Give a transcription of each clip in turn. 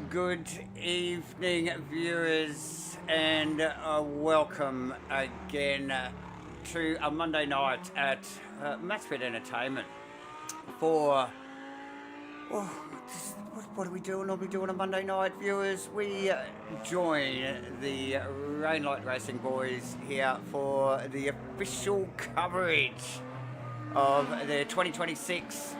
Good evening, viewers, and welcome again to a Monday night at Matchfit Entertainment for. What are we doing? Normally doing a Monday night, viewers. We join the Rainlight Racing boys here for the official coverage of the 2026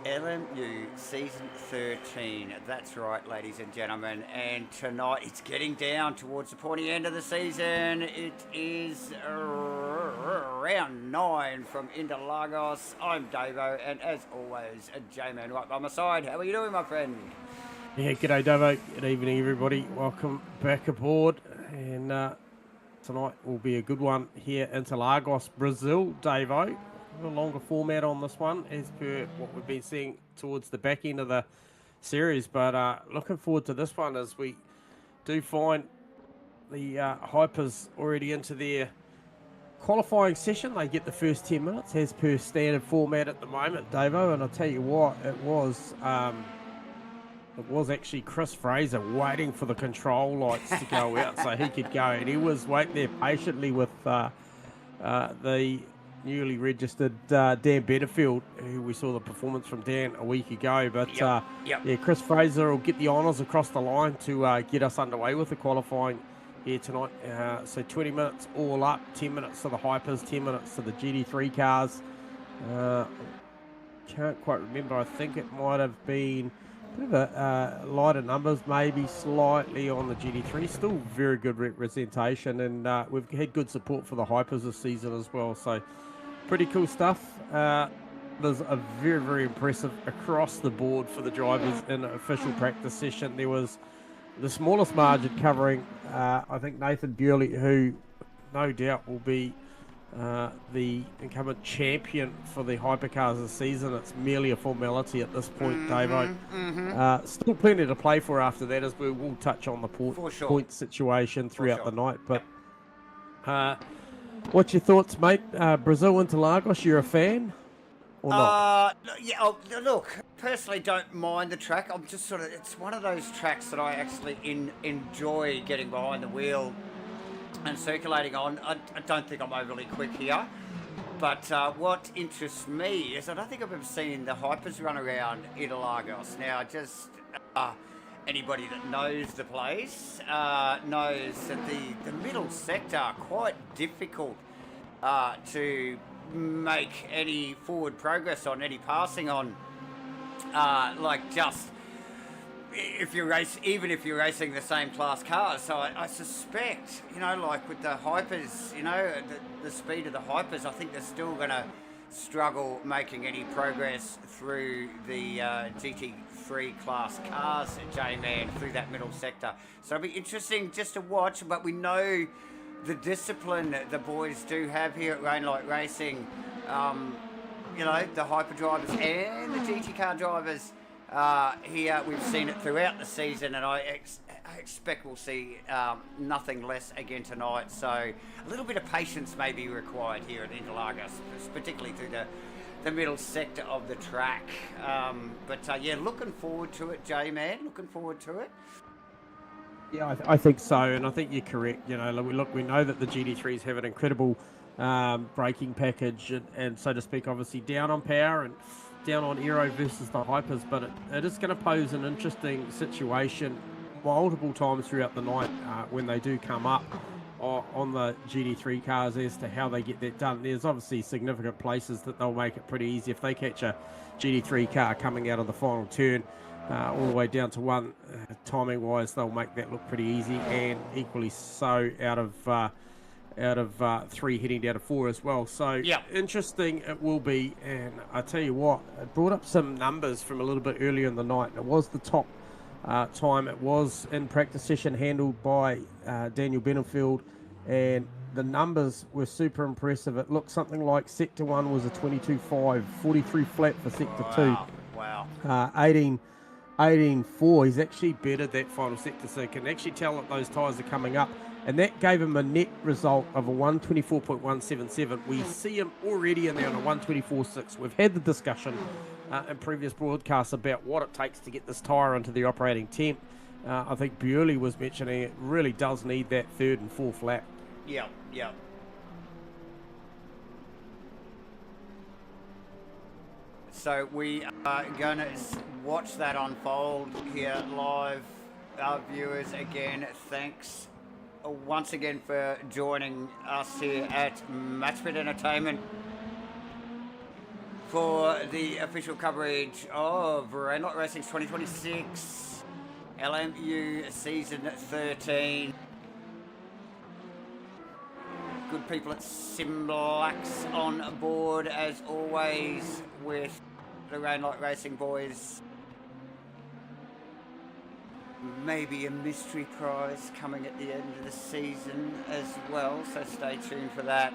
LMU Season 13. That's right, ladies and gentlemen. And tonight it's getting down towards the pointy end of the season. It is round 9 from Interlagos. I'm Davo, and as always, a J-Man right by my side. How are you doing, my friend? Yeah, g'day, Davo. Good evening, everybody. Welcome back aboard. And tonight will be a good one here in Interlagos, Brazil, Davo. A longer format on this one as per what we've been seeing towards the back end of the series, but looking forward to this one as we do find the Hypers already into their qualifying session. They get the first 10 minutes as per standard format at the moment, Davo, and I'll tell you what, it was actually Chris Fraser waiting for the control lights to go out so he could go, and he was waiting there patiently with the newly registered Dan Betterfield, who we saw the performance from Dan a week ago. But yeah, Chris Fraser will get the honours across the line to get us underway with the qualifying here tonight. So 20 minutes all up, 10 minutes to the Hypers, 10 minutes to the GT3 cars. Can't quite remember. I think it might have been a bit of lighter numbers, maybe slightly on the GT3. Still very good representation, and we've had good support for the Hypers this season as well. So pretty cool stuff. There's a very, very impressive across the board for the drivers in an official practice session. There was the smallest margin covering, I think, Nathan Bewley, who no doubt will be the incumbent champion for the hypercars this season. It's merely a formality at this point, Davo. Still plenty to play for after that, as we will touch on the point situation throughout the night. But what's your thoughts, mate? Brazil Interlagos, you're a fan or not? Look, personally don't mind the track. I'm just sort of, it's one of those tracks that I actually enjoy getting behind the wheel and circulating on. I don't think I'm overly quick here, but what interests me is I don't think I've ever seen the Hypers run around Interlagos. Now, just anybody that knows the place knows that the middle sector quite difficult to make any forward progress on, any passing on, even if you're racing the same class cars. So I suspect, like with the Hypers, the speed of the Hypers, I think they're still going to struggle making any progress through the GT3 class cars, J-Man, through that middle sector. So it'll be interesting just to watch, but we know the discipline that the boys do have here at Rainlight Racing, the Hyper drivers and the GT car drivers. Here we've seen it throughout the season, and I expect we'll see nothing less again tonight. So a little bit of patience may be required here at Interlagos, particularly through the middle sector of the track. Looking forward to it, J-Man. Looking forward to it. Yeah, I think so, and I think you're correct. We know that the GT3s have an incredible braking package, and so to speak, obviously down on power and down on aero versus the Hypers, but it is going to pose an interesting situation multiple times throughout the night when they do come up on the GT3 cars as to how they get that done. There's obviously significant places that they'll make it pretty easy. If they catch a GT3 car coming out of the final turn all the way down to one, timing wise they'll make that look pretty easy, and equally so out of 3 heading down to 4 as well. So interesting it will be. And I tell you what, it brought up some numbers from a little bit earlier in the night. It was the top time. It was in practice session handled by Daniel Benenfield, and the numbers were super impressive. It looked something like sector 1 was a 22.5, 43 flat for sector 2. Wow. 18.4. He's actually bettered that final sector, so you can actually tell that those tyres are coming up. And that gave him a net result of a 124.177. We see him already in there on a 124.6. We've had the discussion in previous broadcasts about what it takes to get this tyre into the operating temp. I think Bewley was mentioning it really does need that third and fourth lap. Yeah. So we are going to watch that unfold here live. Our viewers, again, thanks once again for joining us here at Matchfit Entertainment for the official coverage of Randlot Racing's 2026 LMU Season 13. Good people at Simlax on board as always with the Randlot Racing boys. Maybe a mystery prize coming at the end of the season as well, so stay tuned for that.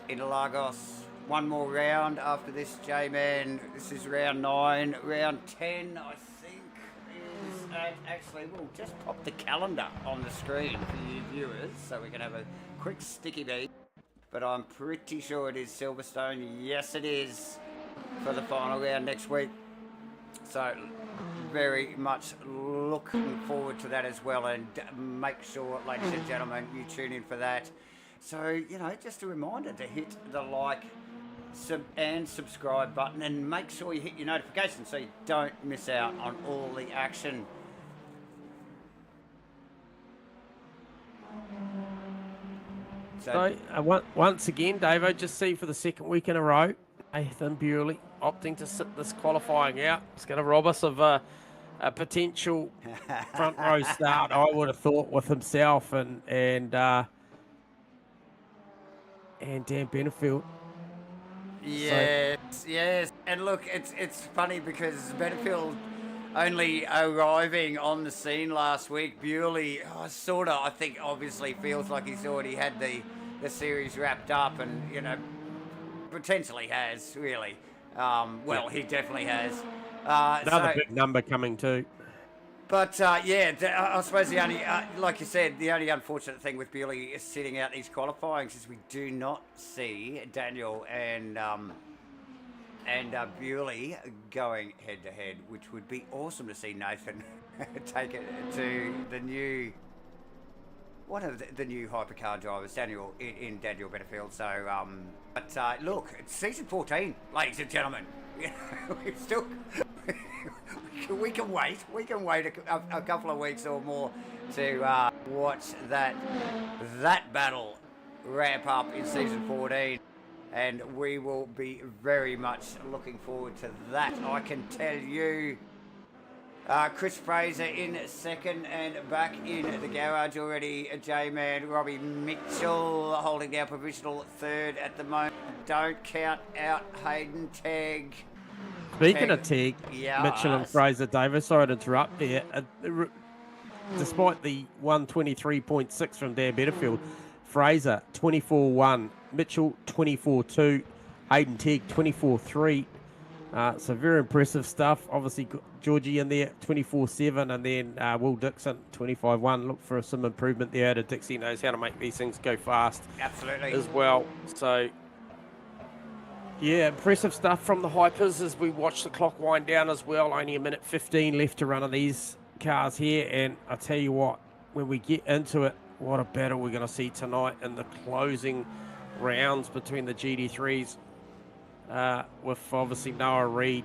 In Lagos, one more round after this, J-Man. This is round 9. Round 10, I think, is actually, we'll just pop the calendar on the screen for you viewers so we can have a quick sticky beat. But I'm pretty sure it is Silverstone. Yes, it is, for the final round next week. So very much looking forward to that as well, and make sure, ladies and gentlemen, you tune in for that. So, just a reminder to hit the like and subscribe button, and make sure you hit your notifications so you don't miss out on all the action. So once again, Davo, just see for the second week in a row, Nathan Bewley opting to sit this qualifying out. It's going to rob us of a potential front row start, I would have thought, with himself and Dan Benefield. Yes. And look, it's funny because Benefield only arriving on the scene last week, Bewley I think obviously feels like he's already had the series wrapped up, and potentially has, really. He definitely has. Another big number coming too. But I suppose the only, like you said, the only unfortunate thing with Bewley is sitting out these qualifyings is we do not see Daniel and Bewley going head to head, which would be awesome to see Nathan take it to the new, one of the new hypercar drivers, Daniel, in Daniel Benefield. So, look, it's season 14, ladies and gentlemen. We've still, we can wait. We can wait a couple of weeks or more to watch that battle ramp up in season 14. And we will be very much looking forward to that, I can tell you. Chris Fraser in second and back in the garage already. J-Man, Robbie Mitchell holding down provisional third at the moment. Don't count out Hayden Tagg. Speaking of Tagg, Mitchell and Fraser, Davis, sorry to interrupt there. Despite the 123.6 from Dan Benefield, Fraser 24-1, Mitchell 24-2, Hayden Tagg 24-3. So very impressive stuff. Obviously, Georgie in there 24-7, and then Will Dixon 25-1. Look for some improvement there. Dixie knows how to make these things go fast. Absolutely. As well. So, yeah, impressive stuff from the Hypers as we watch the clock wind down as well. Only a minute 15 left to run of these cars here. And I tell you what, when we get into it, what a battle we're going to see tonight in the closing rounds between the GD3s. With obviously Noah Reid,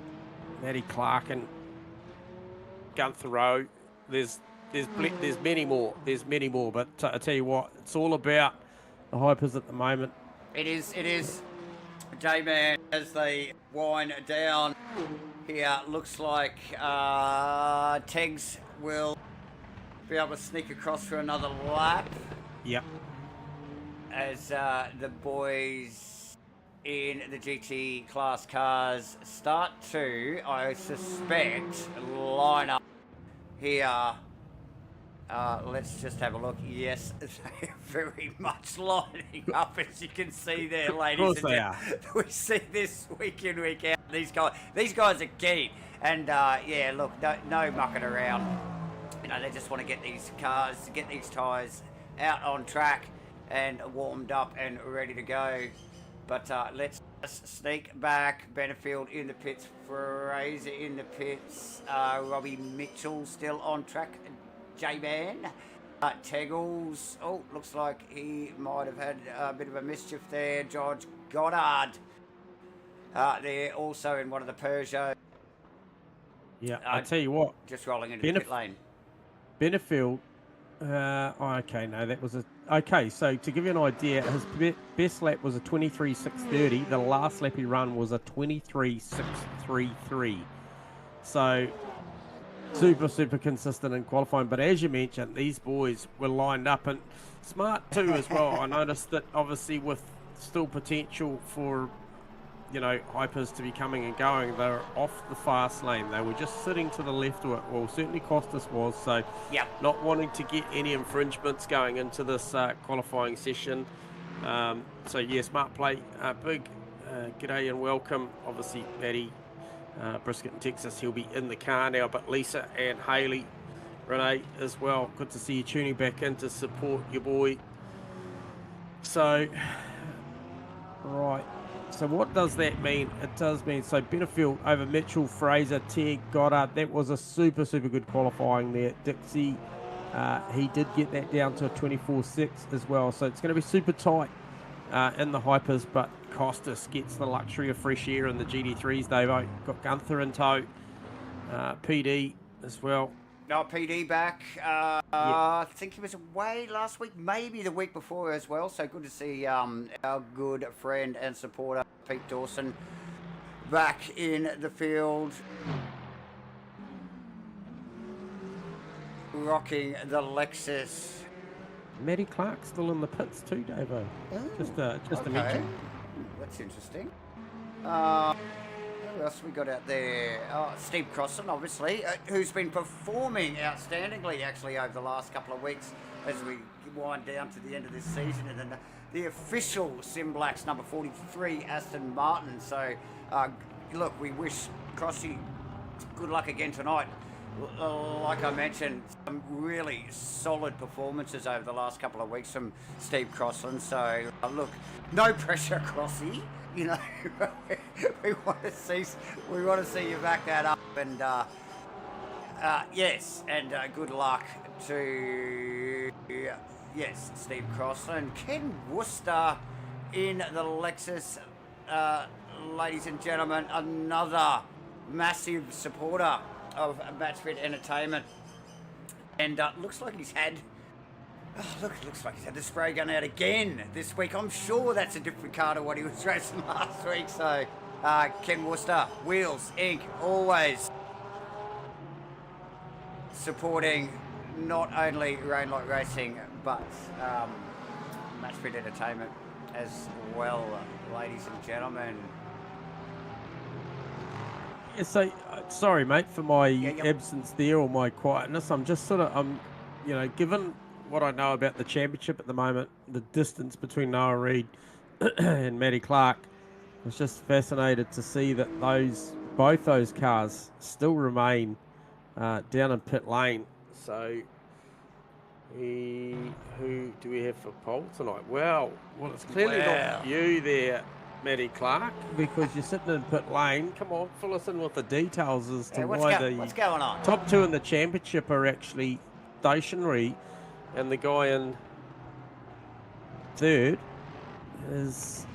Matty Clark, and Gunther Rowe. There's many more. There's many more. But I tell you what, it's all about the Hypers at the moment. It is. J-Man, as they wind down here, looks like Teggs will be able to sneak across for another lap. Yep. As the boys in the GT class cars start to, I suspect, line up here. Let's just have a look. Yes, they're very much lining up, as you can see there, ladies. Of course they are. We see this week in, week out. These guys are keen. And yeah, look, no mucking around. They just want to get these cars, get these tyres out on track and warmed up and ready to go. But let's Sneak back, Benefield in the pits, Fraser in the pits, Robbie Mitchell still on track, J-Man. Teggles, oh, looks like he might have had a bit of a mischief there. George Goddard, there also in one of the Peugeot. Yeah, I tell you what. Just rolling into the pit lane. Benefield, okay, no, that was a... Okay, so to give you an idea, his best lap was a 23.630. The last lap he run was a 23.633. So... super consistent in qualifying, but as you mentioned, these boys were lined up and smart too as well. I noticed that obviously with still potential for, you know, hypers to be coming and going, they're off the fast lane. They were just sitting to the left of it. Well, certainly Costas was, so yep. Not wanting to get any infringements going into this qualifying session. So yeah, smart play. Big g'day and welcome. Obviously, Paddy Brisket in Texas, he'll be in the car now, but Lisa and Haley, Renee as well. Good to see you tuning back in to support your boy. So, right. So what does that mean? It does mean, so Benefield over Mitchell, Fraser, Tegg, Goddard. That was a super good qualifying there. Dixie, he did get that down to a 24.6 as well. So it's going to be super tight in the hypers, but Costas gets the luxury of fresh air in the GD3s. They've got Gunther in tow, PD as well. No, PD back. Yeah. I think he was away last week, maybe the week before as well. So good to see our good friend and supporter Pete Dawson back in the field, rocking the Lexus. Matty Clark still in the pits too, Davo. Just to mention. That's interesting. Who else we got out there? Steve Crossan, obviously, who's been performing outstandingly actually over the last couple of weeks as we wind down to the end of this season. And then the official Sim Blacks number 43, Aston Martin. So, look, we wish Crossy good luck again tonight. Like I mentioned, some really solid performances over the last couple of weeks from Steve Crossland. So, look, no pressure, Crossy. You know, we want to see you back that up, and yes, and good luck to Steve Crossland, Ken Worcester in the Lexus, ladies and gentlemen, another massive supporter of Matchfit Entertainment, and looks like he's had the spray gun out again this week. I'm sure that's a different car to what he was racing last week. So Ken Worcester, Wheels Inc., always supporting not only Rainlight Racing but Matchfit Entertainment as well, ladies and gentlemen. Yeah, so sorry, mate, for my absence there or my quietness. I'm just you know, given what I know about the championship at the moment, the distance between Noah Reid and Matty Clark, I was just fascinated to see that both those cars still remain down in pit lane. So, who do we have for pole tonight? Well, it's clearly not you there, Matty Clark, because you're sitting in pit lane. Come on, fill us in with the details as to what's going on. Top two in the championship are actually stationary, and the guy in third is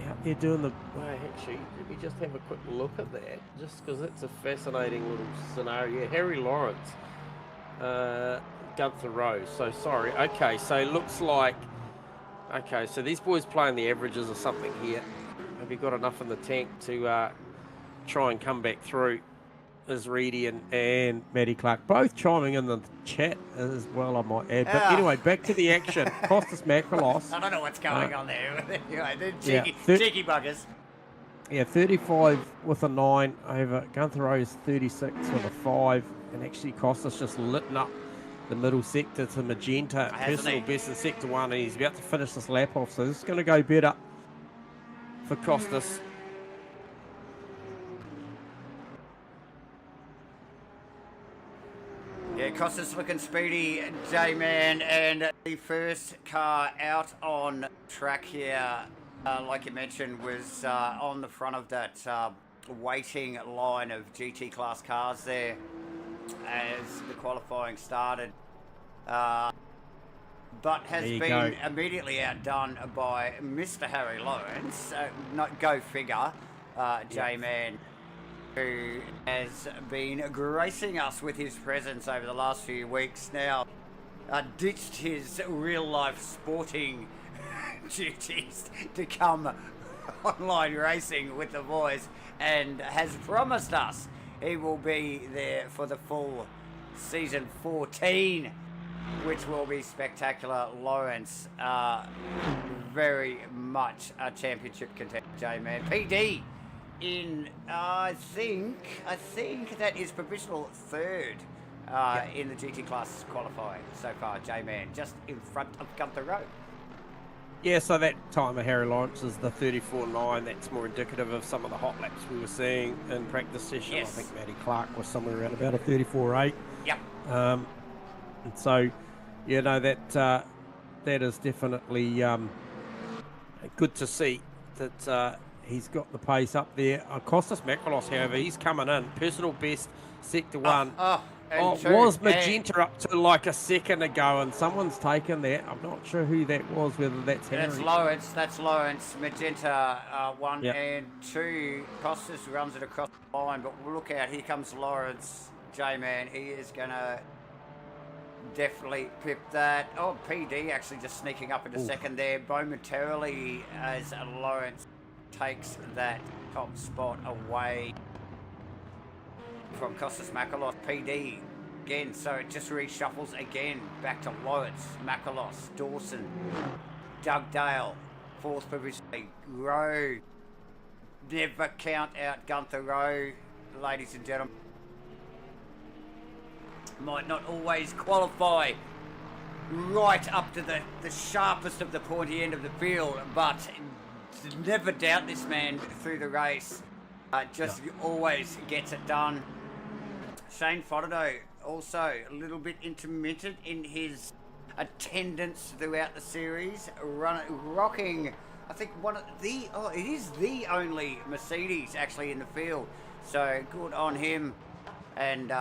out there doing the... Well, actually, let me just have a quick look at that, just because it's a fascinating little scenario. Harry Lawrence, Gunther Rose. So, sorry. Okay, so it looks like... Okay, so these boys playing the averages or something here. Have you got enough in the tank to try and come back through? Is Reedy and Matty Clark both chiming in the chat as well, I might add. But anyway, back to the action. Costas Macrolos. I don't know what's going on there. Anyway, they're cheeky buggers. Yeah, 35 with a 9 over Gunther Rose, 36 with a 5. And actually Costas just lit up the middle sector to magenta. Personal best in sector 1, and he's about to finish this lap off. So this is going to go better for Costas. Yeah, Costas looking speedy, J-Man, and the first car out on track here like you mentioned, was on the front of that waiting line of GT class cars there as the qualifying started. But has been immediately outdone by Mr. Harry Lawrence. Go figure, J-Man, who has been gracing us with his presence over the last few weeks now. Ditched his real-life sporting duties to come online racing with the boys and has promised us he will be there for the full season 14, which will be spectacular. Lawrence, very much a championship contender, J-Man. PD in, I think that is provisional third in the GT class qualifying so far, J-Man, just in front of Gunther Rowe. Yeah, so that time of Harry Lawrence is the 34.9. That's more indicative of some of the hot laps we were seeing in practice session. Yes. I think Matty Clark was somewhere around about a 34.8. Yep. And so, you know, that is definitely good to see that he's got the pace up there. Costas Makalos, however, he's coming in. Personal best, sector one. Was Magenta up to like a second ago, and someone's taken that. I'm not sure who that was, whether that's Henry. That's Lawrence. Magenta 1 and 2. Costas runs it across the line, but look out, here comes Lawrence, J-Man. He is going to definitely pip that. Oh, PD actually just sneaking up into second there momentarily as Lawrence takes that top spot away from Costas Makalos. PD again, so it just reshuffles again back to Lawrence, Makalos, Dawson, Doug Dale, fourth provisionally. Rowe, never count out Gunther Rowe, ladies and gentlemen. Might not always qualify right up to the sharpest of the pointy end of the field, but never doubt this man through the race. Always gets it done. Shane Fodderdo also a little bit intermittent in his attendance throughout the series, rocking, I think it is the only Mercedes actually in the field, so good on him. And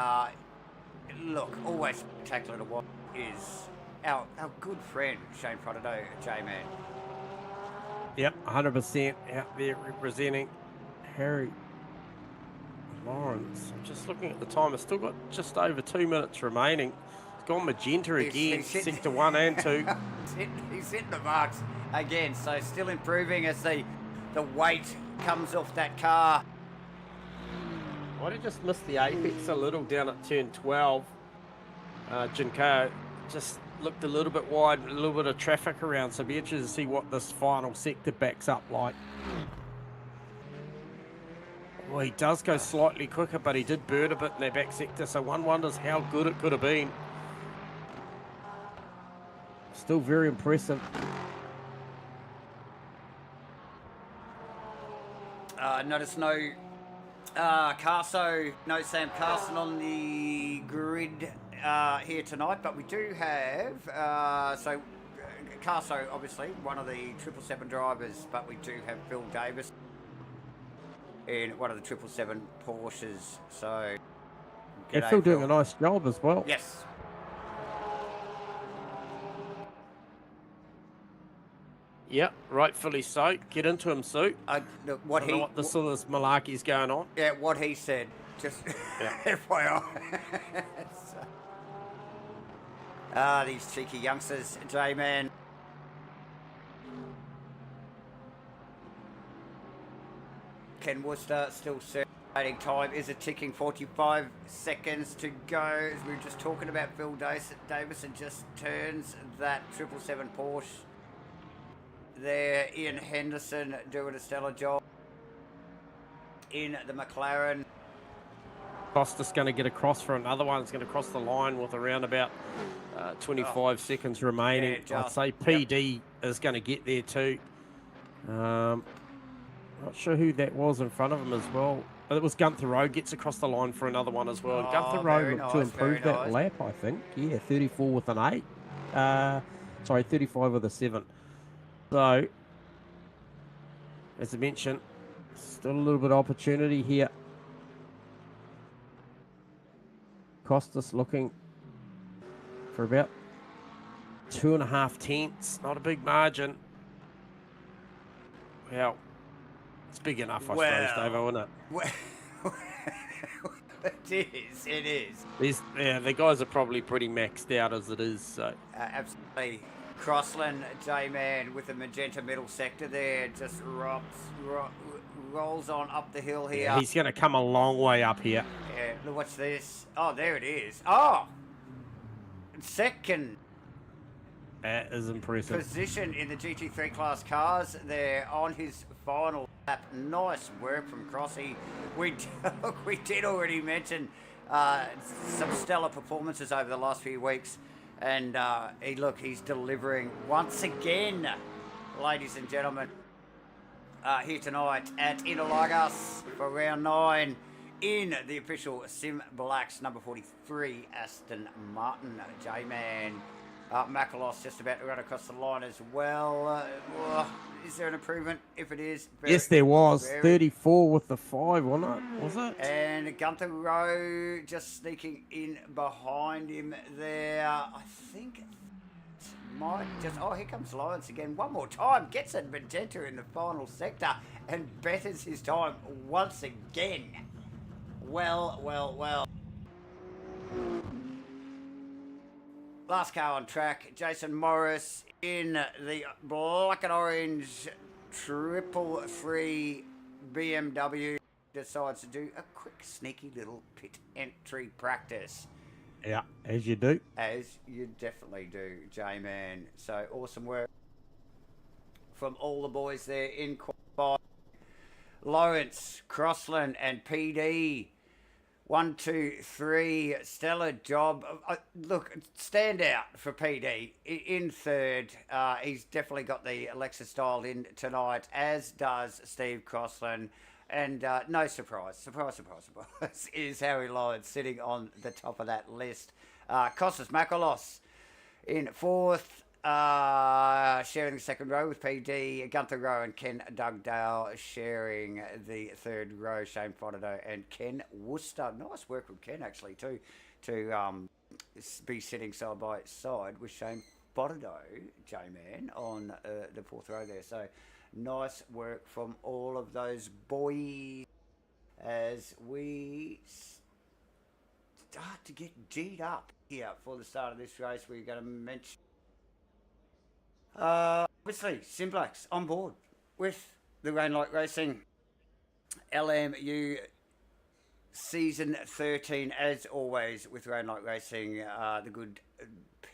look, always spectacular to watch is our good friend Shane Fodderdo, J-Man. Yep, 100% out there representing Harry Lawrence. I'm just looking at the time. It's still got just over 2 minutes remaining. It's gone Magenta again, sector 1 and 2. He's hitting the marks again, so still improving as the weight comes off that car. Might have just missed the apex a little down at turn 12. Jinko just looked a little bit wide, a little bit of traffic around, so it'll be interesting to see what this final sector backs up like. Well, he does go slightly quicker, but he did burn a bit in that back sector, so one wonders how good it could have been. Still very impressive. Notice no no Sam Carson on the grid here tonight, but we do have, Carso, obviously, one of the 777 drivers, but we do have Phil Davis in one of the 777 Porsches, so... He's still doing a nice job as well. Yes. Yep, rightfully so. Get into him, Sue. What the sort of malarkey's going on. Yeah, what he said. Just FYI. These cheeky youngsters, J-Man. Ken Worcester still circulating. Time is a ticking, 45 seconds to go. As we were just talking about, Phil Davison just turns that 777 Porsche. There, Ian Henderson doing a stellar job in the McLaren. Costas going to get across for another one. It's going to cross the line with around about 25 seconds remaining. Yeah, I'd say PD is going to get there too. Not sure who that was in front of him as well. But it was Gunther Rowe gets across the line for another one as well. Gunther Rowe looked to improve that lap, I think. Yeah, 34 with an 8. 35 with a 7. So, as I mentioned, still a little bit of opportunity here. Costas looking for about 2.5 tenths. Not a big margin. Well, it's big enough, I suppose, Dave, isn't it? Well, it is. The guys are probably pretty maxed out as it is. So Absolutely. Crossland, J-Man with the magenta middle sector there, just rolls on up the hill here. yeah, he's going to come a long way up here. Yeah, look, what's this? Oh, there it is. Oh! Second That is impressive. position in the GT3 class cars there on his final lap. Nice work from Crossy. We did already mention some stellar performances over the last few weeks. And he's delivering once again, ladies and gentlemen, here tonight at Interlagos for round 9 in the official Sim Blacks number 43 Aston Martin J-Man. Makalos just about to run across the line as well. Is there an improvement? If it is, yes, there was 34 with the 5, wasn't it? Was it? And Gunther Rowe just sneaking in behind him there. I think might just. Oh, here comes Lawrence again. One more time, gets a magenta in the final sector and betters his time once again. Well. Last car on track, Jason Morris in the black and orange 333 BMW decides to do a quick sneaky little pit entry practice. Yeah, as you do. As you definitely do, J-Man. So awesome work from all the boys there in qualifying. Lawrence, Crossland and PD. 1, 2, 3, stellar job. Look, stand out for PD in third. He's definitely got the Lexus dialed in tonight, as does Steve Crossland. And no surprise, is Harry Lawrence sitting on the top of that list. Costas Makalos in fourth, sharing the second row with PD, Gunther Rowe and Ken Dugdale sharing the third row, Shane Fodido and Ken Worcester. Nice work with Ken, actually, too, to be sitting side by side with Shane Fodido, J-Man, on the fourth row there. So nice work from all of those boys as we start to get G'd up here for the start of this race. We're going to mention obviously Sim Blacks on board with the Rainlight Racing LMU season 13, as always with Rainlight Racing, the good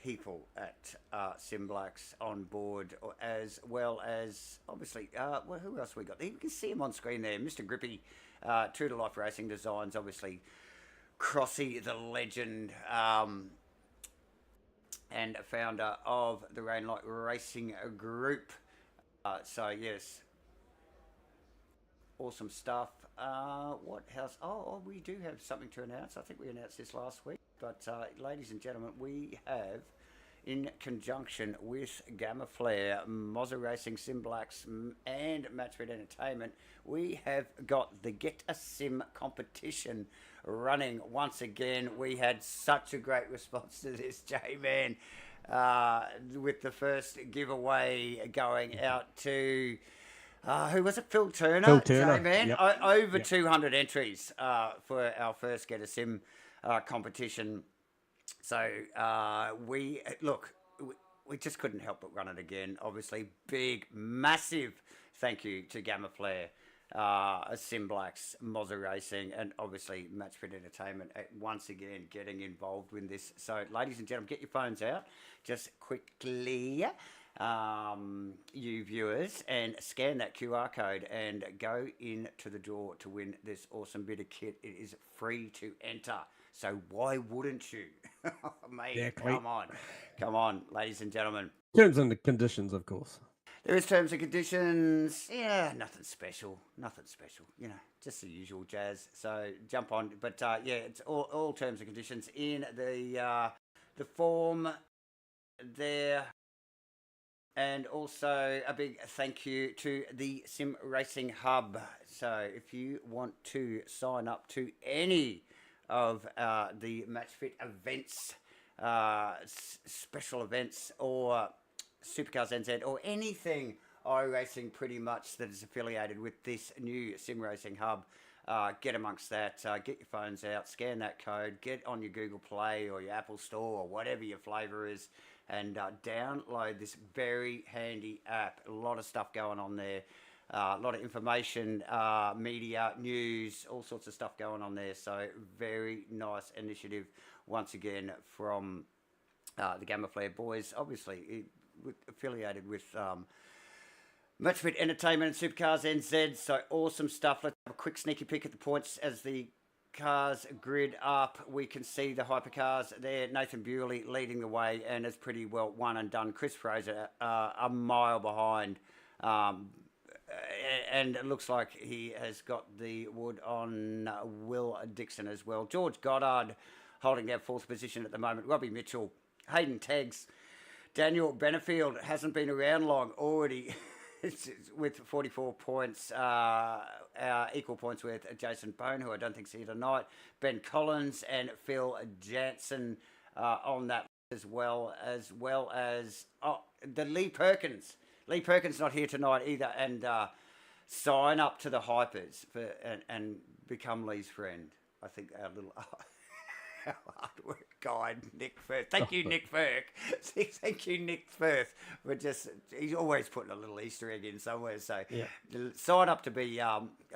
people at Sim Blacks on board, as well as obviously who else we got? You can see him on screen there, Mr. Grippy, True to Life Racing Designs, obviously Crossy the legend, and founder of the Rainlight Racing Group. So yes, awesome stuff. What else? Oh, we do have something to announce. I think we announced this last week. But ladies and gentlemen, we have, in conjunction with Gamma Flare, Mozza Racing, Sim Blacks and Matchfit Entertainment, we have got the Get a Sim competition running once again. We had such a great response to this, J-Man, with the first giveaway going out to who was it? Phil Turner. J-Man. Yep. Over 200 entries for our first Get a Sim competition. So we just couldn't help but run it again. Obviously, big, massive thank you to Gamma Flare, Sim Blacks, Mozza Racing, and obviously Matchfit Entertainment once again getting involved with this. So, ladies and gentlemen, get your phones out just quickly, you viewers, and scan that QR code and go into the draw to win this awesome bit of kit. It is free to enter. So why wouldn't you? Mate, Exactly. Come on, ladies and gentlemen. Terms and conditions, of course. There is terms and conditions. Yeah, nothing special. You know, just the usual jazz. So jump on. But yeah, it's all terms and conditions in the form there And also a big thank you to the Sim Racing Hub. So if you want to sign up to any of the Matchfit events, special events, or Supercars NZ, or anything iRacing pretty much that is affiliated with this new Sim Racing Hub, get amongst that. Get your phones out, scan that code, get on your Google Play or your Apple Store or whatever your flavour is, and download this very handy app. A lot of stuff going on there. A lot of information, media, news, all sorts of stuff going on there. So very nice initiative once again from the Gamma Flare boys. Obviously affiliated with Matchfit Entertainment and Supercars NZ. So awesome stuff. Let's have a quick sneaky peek at the points as the cars grid up. We can see the hypercars there. Nathan Bewley leading the way and is pretty well one and done. Chris Fraser a mile behind, and it looks like he has got the wood on Will Dixon as well. George Goddard holding that fourth position at the moment. Robbie Mitchell, Hayden Teggs, Daniel Benefield hasn't been around long already. With 44 points, equal points with Jason Bone, who I don't think's here tonight. Ben Collins and Phil Jansen on that as well as the Lee Perkins. Lee Perkins not here tonight either, and sign up to the Hypers and become Lee's friend. I think our little our hard work guide, Nick Firth. Thank you, Nick Firth. Thank you, Nick Firth. He's always putting a little Easter egg in somewhere. So sign up to be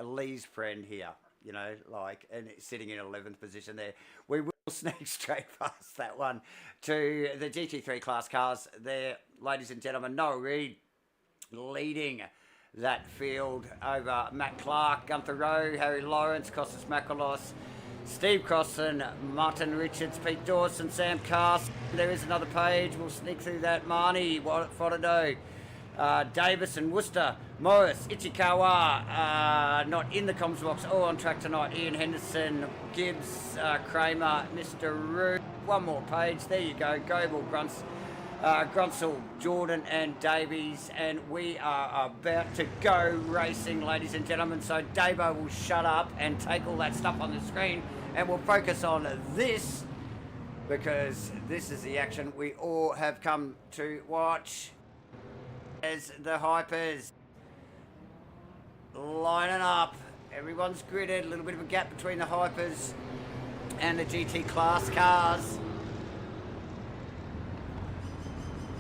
Lee's friend here, and sitting in 11th position there. We will sneak straight past that one to the GT3 class cars there, ladies and gentlemen. Noah Reid leading that field over Matt Clark, Gunther Rowe, Harry Lawrence, Costas Makalos, Steve Crossan, Martin Richards, Pete Dawson, Sam Cast. There is another page. We'll sneak through that. Marnie, Frodo, Davis and Worcester, Morris, Ichikawa, not in the comms box, all on track tonight. Ian Henderson, Gibbs, Kramer, Mr. Rue. One more page. There you go. Goebel, Grunsel, Jordan and Davies, and we are about to go racing, ladies and gentlemen. So Davo will shut up and take all that stuff on the screen, and we'll focus on this, because this is the action we all have come to watch as the Hypers lining up. Everyone's gridded, a little bit of a gap between the Hypers and the GT class cars.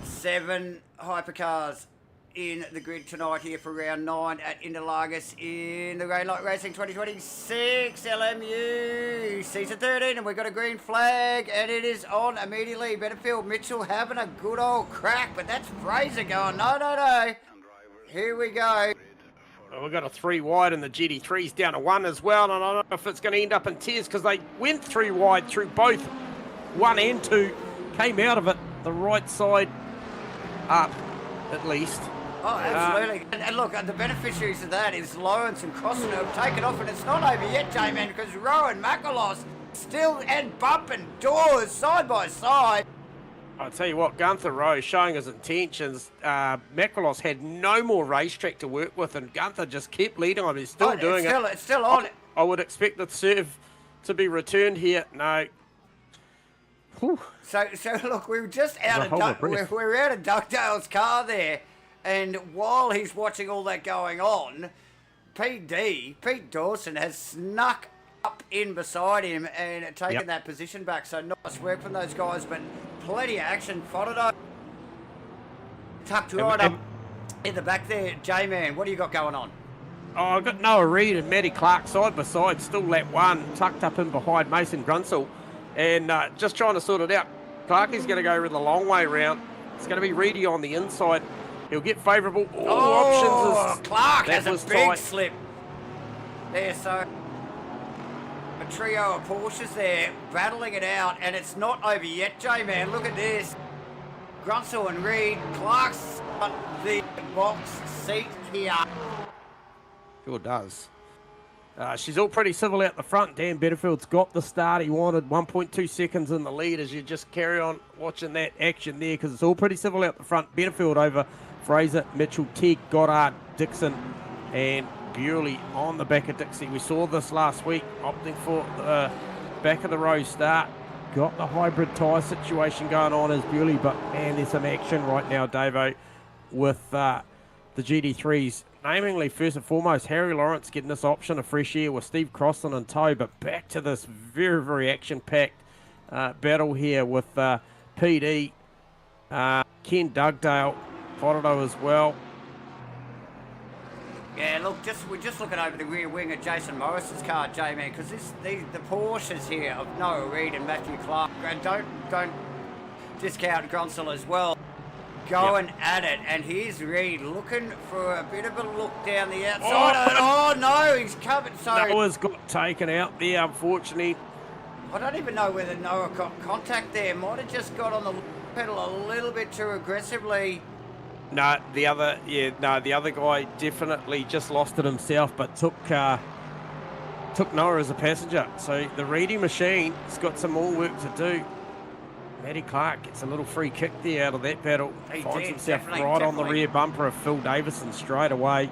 7 hypercars in the grid tonight here for round 9 at Interlagos in the Green Light Racing 2026 LMU season 13, and we've got a green flag and it is on immediately. Benefield Mitchell having a good old crack, but that's Fraser going, no. Here we go. Well, we've got a 3 wide and the GT3's down to 1 as well, and I don't know if it's going to end up in tears because they went 3 wide through both 1 and 2, came out of it the right side up, at least. Oh, absolutely. And look, the beneficiaries of that is Lawrence and Crossan have taken off, and it's not over yet, J-Man, because Rowan Makalos still and bumping doors side by side. I'll tell you what, Gunther Rowe showing his intentions. Makalos had no more racetrack to work with, and Gunther just kept leading on. He's still doing it. It's still on. I would expect the serve to be returned here. No. Whew. So look, we were just we're out of Dugdale's car there, and while he's watching all that going on, Pete Dawson has snuck up in beside him and taken that position back. So nice work from those guys, but plenty of action. Frodo tucked right up in the back there. J-Man, what do you got going on? Oh, I've got Noah Reid and Matty Clark side by side, still lap 1, tucked up in behind Mason Grunsel. And just trying to sort it out. Clarkie's going to go the long way round. It's going to be Reedy on the inside. He'll get favourable options. Clark has a big slip there. So a trio of Porsches there battling it out, and it's not over yet, J-Man. Look at this. Grunsel and Reid. Clark's got the box seat here. Sure does. She's all pretty civil out the front. Dan Betterfield's got the start he wanted. 1.2 seconds in the lead as you just carry on watching that action there, because it's all pretty civil out the front. Betterfield over Fraser, Mitchell, Teague, Goddard, Dixon, and Bewley on the back of Dixie. We saw this last week, opting for the back of the row start. Got the hybrid tyre situation going on as Bewley, but man, there's some action right now, Davo, with the GD3s. Namely, first and foremost, Harry Lawrence getting this option of fresh air with Steve Crossan in tow, but back to this very, very action-packed battle here with PD, Ken Dugdale, Fotodo as well. Yeah, look, we're just looking over the rear wing of Jason Morris's car, J-Man, because the Porsches here of Noah Reid and Matthew Clark, and don't discount Gronsel as well, going at it, and here's Reid looking for a bit of a look down the outside. Oh no, he's covered. So Noah's got taken out there, unfortunately. I don't even know whether Noah got contact there. Might have just got on the pedal a little bit too aggressively. No, the other guy definitely just lost it himself, but took Noah as a passenger. So the Reedy machine's got some more work to do. Matty Clark gets a little free kick there out of that battle. He finds himself right on the rear bumper of Phil Davison straight away.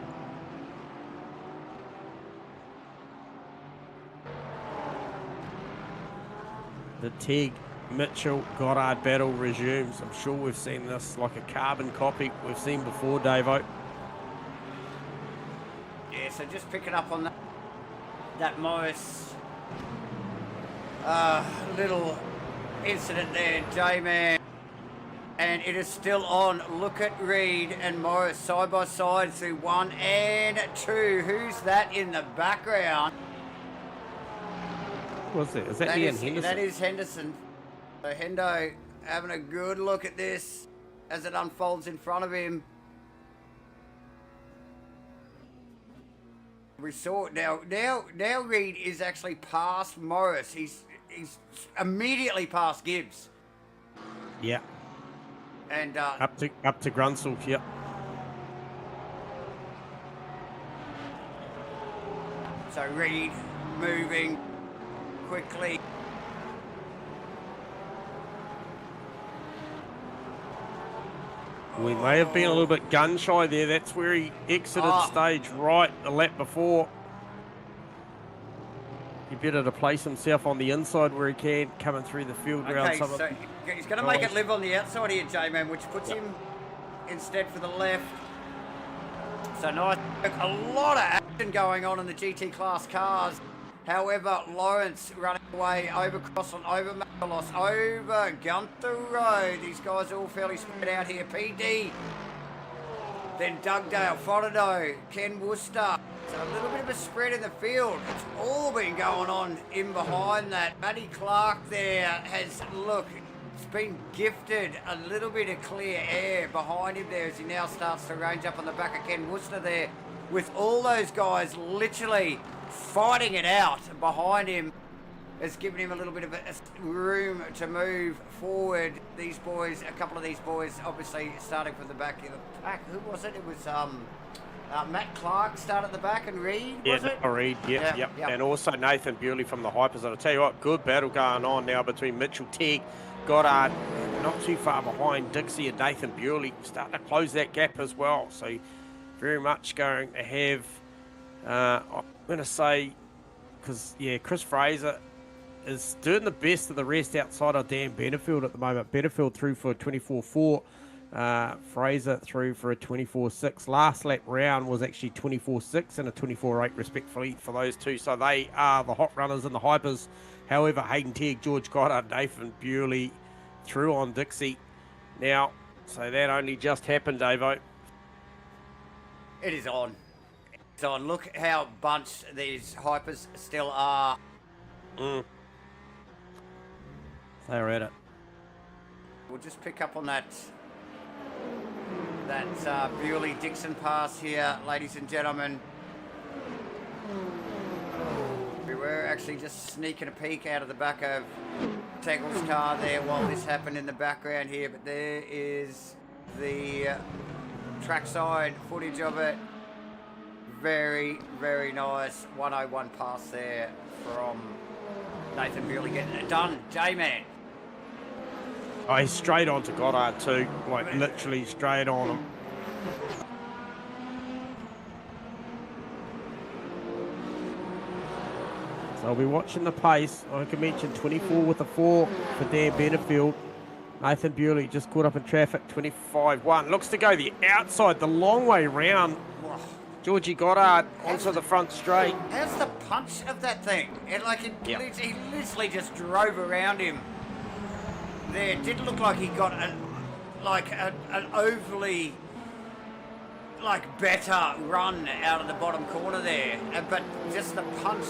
The Teague Mitchell Goddard battle resumes. I'm sure we've seen this like a carbon copy we've seen before, Davo. Yeah, so just picking up on that Morris little incident there, J-Man, and it is still on. Look at Reid and Morris side by side through 1 and 2. Who's that in the background? What's it? Is that Ian Henderson? That is Henderson. So Hendo having a good look at this as it unfolds in front of him. We saw it now. Now Reid is actually past Morris. He's immediately past Gibbs. Yeah. And up to Grunsel. Yep. So Reid moving quickly. We may have been a little bit gun shy there. That's where he exited stage right a lap before. He better to place himself on the inside where he can, coming through the field around some of so he's going to make it live on the outside here, J-Man, which puts him instead for the left. So nice. A lot of action going on in the GT class cars. However, Lawrence running away over Crossan, over Macalos, over Gunther Road. These guys are all fairly spread out here. PD, then Dugdale, Fotodo, Ken Worcester. So a little bit of a spread in the field. It's all been going on in behind that. Matty Clark there has, look, it's been gifted a little bit of clear air behind him there as he now starts to range up on the back of Ken Worcester there, with all those guys literally fighting it out behind him. Has given him a little bit of a room to move forward. These boys, a couple of these boys, obviously starting from the back of the pack. Who was it? It was Matt Clark started at the back and Reid, was it? Reid, yep. And also Nathan Bewley from the Hypers. And I'll tell you what, good battle going on now between Mitchell Teague, Goddard, not too far behind Dixie and Nathan Bewley, starting to close that gap as well. So very much going to have, I'm going to say, because, Chris Fraser is doing the best of the rest outside of Dan Benefield at the moment. Benefield through for a 24.4. Fraser through for a 24.6. Last lap round was actually 24.6 and a 24.8 respectively for those two. So they are the hot runners in the Hypers. However, Hayden Teague, George Goddard, Nathan Bewley through on Dixie. Now, so that only just happened, Davo. It is on. It's on. Look how bunched these Hypers still are. They're at it. We'll just pick up on that Bewley-Dixon pass here, ladies and gentlemen. We were actually just sneaking a peek out of the back of Taggle's car there while this happened in the background here, but there is the trackside footage of it. Very, very nice 101 pass there from Nathan Bewley getting it done. J-Man. Oh, he's straight on to Goddard too, like literally straight on him. So I'll be watching the pace. I can mention 24 with a 4 for Dan Benefield. Nathan Bewley just caught up in traffic, 25-1. Looks to go the outside, the long way round. Georgie Goddard onto the front straight. How's the punch of that thing? He literally just drove around him. There, it did look like he got an overly better run out of the bottom corner there, but just the punch,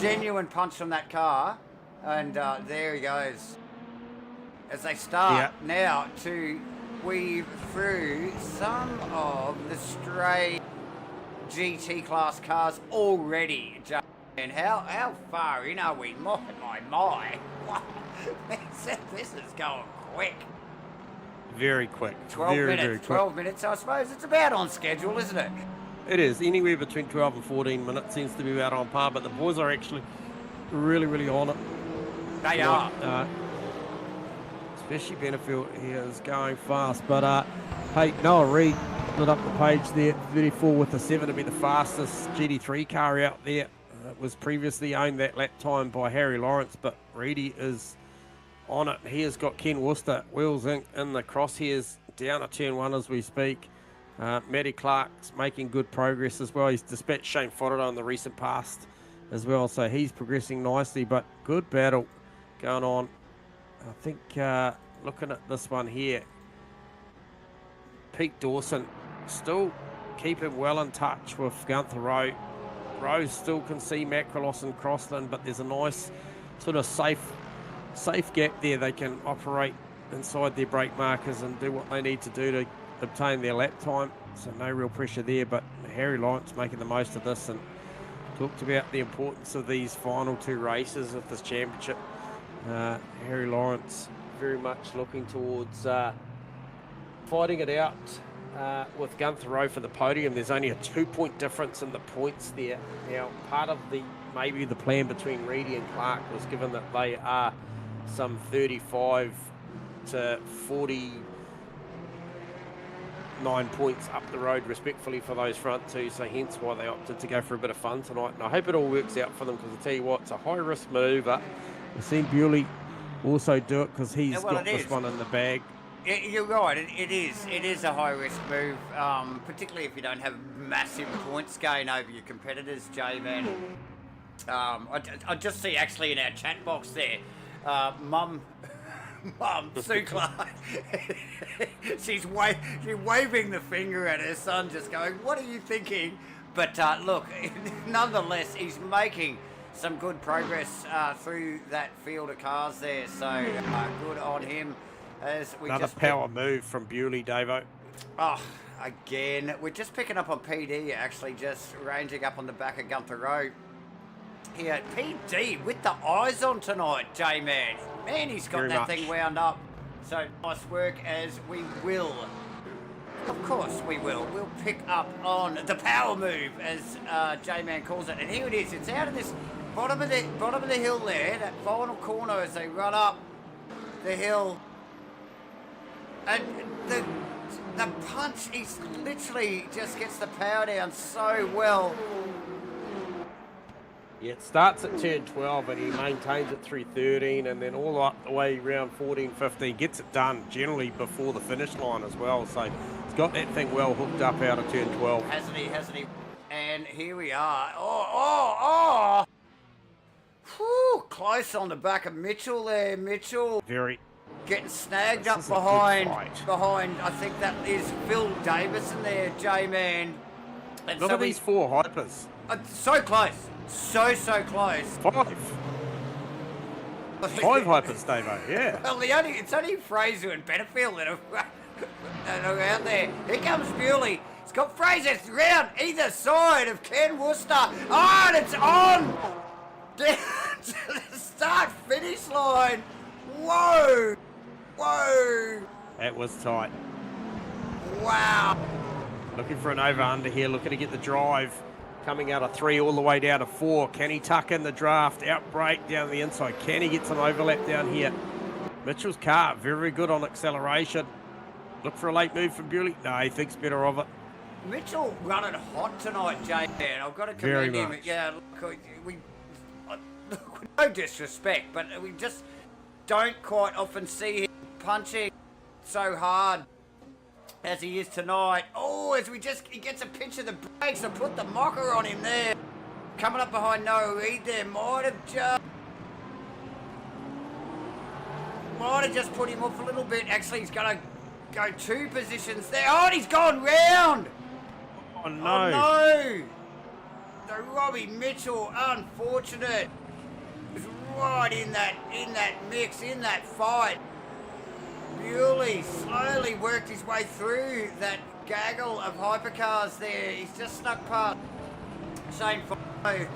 genuine punch from that car, and there he goes. As they start now to weave through some of the stray GT class cars already. And how far in are we? My. This is going quick. Very quick. 12 very, minutes. very quick. 12 minutes, I suppose. It's about on schedule, isn't it? It is. Anywhere between 12 and 14 minutes seems to be about on par, but the boys are actually really, really on it. They are. Especially Benefield, he is going fast. But, hey, Noah Reid lit up the page there, 34 with the 7 to be the fastest GT3 car out there. It was previously owned that lap time by Harry Lawrence, but Reedy is on it. He has got Ken Worcester, Wheels Inc. in the crosshairs down at turn 1 as we speak. Matty Clark's making good progress as well. He's dispatched Shane Fodder in the recent past as well, so he's progressing nicely, but good battle going on. I think looking at this one here, Pete Dawson still keeping well in touch with Gunther Rowe. Rowe still can see Macrolos and Crossland, but there's a nice sort of safe gap there. They can operate inside their brake markers and do what they need to do to obtain their lap time. So no real pressure there, but Harry Lawrence making the most of this and talked about the importance of these final 2 races of this championship. Harry Lawrence very much looking towards fighting it out with Gunther Rowe for the podium. There's only a 2-point difference in the points there. Now, part of maybe the plan between Reedy and Clark was given that they are some 35 to 49 points up the road respectfully for those front 2, so hence why they opted to go for a bit of fun tonight. And I hope it all works out for them, because I tell you what, it's a high-risk manoeuvre. We've seen Bewley also do it because he's got this one in the bag. You're right, it is a high-risk move, particularly if you don't have massive points gain over your competitors, J-Man. I just see actually in our chat box there, Mum, Sue Clark, she's waving the finger at her son, just going, what are you thinking? But look, nonetheless, he's making some good progress through that field of cars there, so good on him. As we Another power move from Bewley, Davo. Oh, again, we're just picking up on PD, actually, just ranging up on the back of Gunther Rowe. Here, PD with the eyes on tonight, J-Man. Man, he's got that thing wound up. So nice work, as we will. Of course we will. We'll pick up on the power move, as J-Man calls it. And here it is. It's out of this bottom of the hill there, that final corner as they run up the hill. And the punch, he literally just gets the power down so well. Yeah, it starts at turn 12 and he maintains it through 13 and then all up the way around 14, 15. Gets it done generally before the finish line as well. So he's got that thing well hooked up out of turn 12. Hasn't he? And here we are. Oh! Whew, close on the back of Mitchell there, Mitchell. Very. Getting snagged up behind, I think that is Phil Davison there, J-Man. And look at these 4 hypers. So close. So close. 5 hypers, Davo, yeah. Well, it's only Fraser and Benefield that are out there. Here comes Bewley. It's got Fraser round either side of Ken Worcester. Oh, and it's on! Down to the start-finish line. Whoa! That was tight. Wow. Looking for an over-under here, looking to get the drive. Coming out of 3 all the way down to 4. Can he tuck in the draft? Outbrake down the inside. Can he get some overlap down here? Mitchell's car, very good on acceleration. Look for a late move from Bewley. No, he thinks better of it. Mitchell running hot tonight, J-Man. I've got to Very commend him. much. Yeah, look, no disrespect, but we just don't quite often see him punching so hard as he is tonight. Oh, he gets a pinch of the brakes and put the mocker on him there. Coming up behind No Reed there, might have just put him off a little bit. Actually, he's going to go 2 positions there. Oh, and he's gone round. Oh, no. Oh, no. So Robbie Mitchell, unfortunate, was right in that mix, in that fight. Bewley slowly worked his way through that gaggle of hypercars there. He's just snuck past Shane Fido.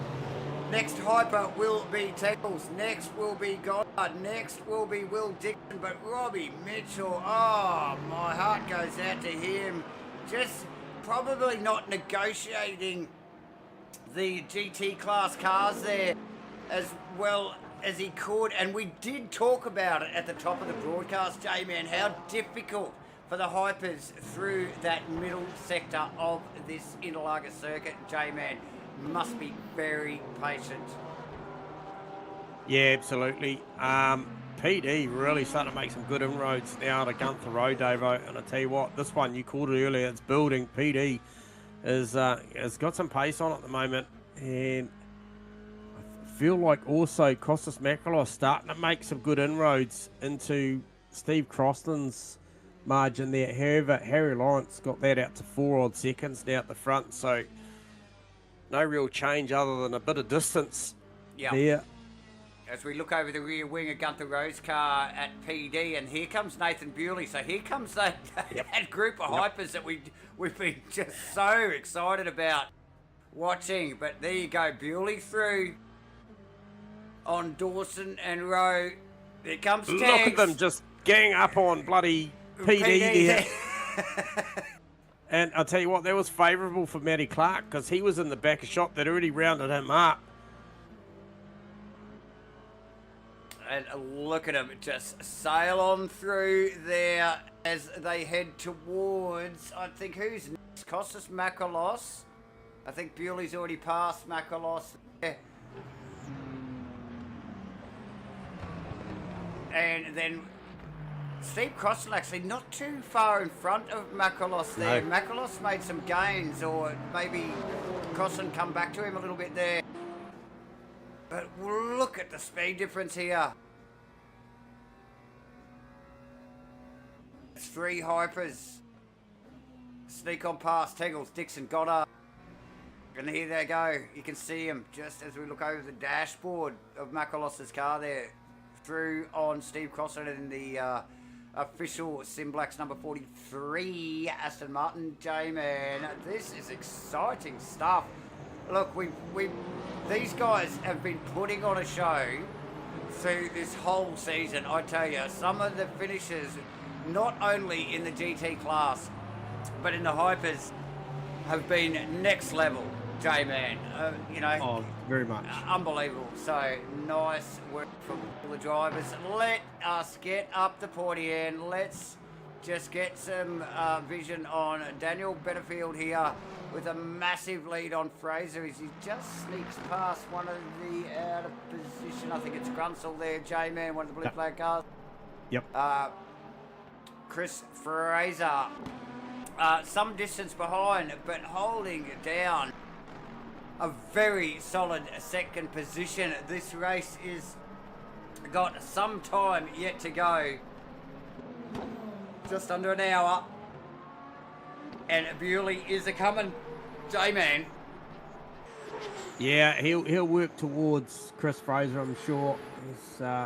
Next hyper will be Teckles. Next will be Goddard. Next will be Will Dixon. But Robbie Mitchell, oh, my heart goes out to him. Just probably not negotiating the GT class cars there as well as he could. And we did talk about it at the top of the broadcast, J-Man, how difficult for the hypers through that middle sector of this Interlaga circuit. J-Man must be very patient. Yeah, absolutely. PD really starting to make some good inroads now to Gunther Road, Davo. And I tell you what, this one you called it earlier. It's building. PD has got some pace on at the moment, and I feel like also Costas Makalos starting to make some good inroads into Steve Croston's margin there. However, Harry Lawrence got that out to 4 odd seconds now at the front, so no real change other than a bit of distance there. As we look over the rear wing of Gunther Rowe's car at PD, and here comes Nathan Bewley. So here comes that group of hypers that we've been just so excited about watching. But there you go, Bewley through on Dawson and Rowe. There comes Tags. Look at them just gang up on bloody PD there. And I'll tell you what, that was favourable for Matty Clark because he was in the back of shot that already rounded him up. And look at him just sail on through there as they head towards, I think, who's next? Costas Makalos. I think Bewley's already passed Makalos there. And then Steve Croston actually not too far in front of Makalos there. No. Makalos made some gains, or maybe Croston come back to him a little bit there. But look at the speed difference here. It's 3 hypers. Sneak on past Teggles, Dixon, Goddard. And here they go. You can see him just as we look over the dashboard of Makalos's car there. Through on Steve Croston in the official Simblacks number 43 Aston Martin. J-Man, this is exciting stuff. Look, these guys have been putting on a show through this whole season. I tell you, some of the finishes, not only in the GT class, but in the hypers, have been next level. J-Man, Oh, very much. Unbelievable. So nice work from all the drivers. Let us get up the pointy end. Let's just get some vision on Daniel Betterfield here with a massive lead on Fraser as he just sneaks past one of the out of position. I think it's Grunsel there, J-Man, one of the blue flag cars. Yep. Chris Fraser, some distance behind, but holding down a very solid second position. This race is got some time yet to go. Just under an hour. And Bewley is a coming, J-Man. Yeah, he'll work towards Chris Fraser, I'm sure.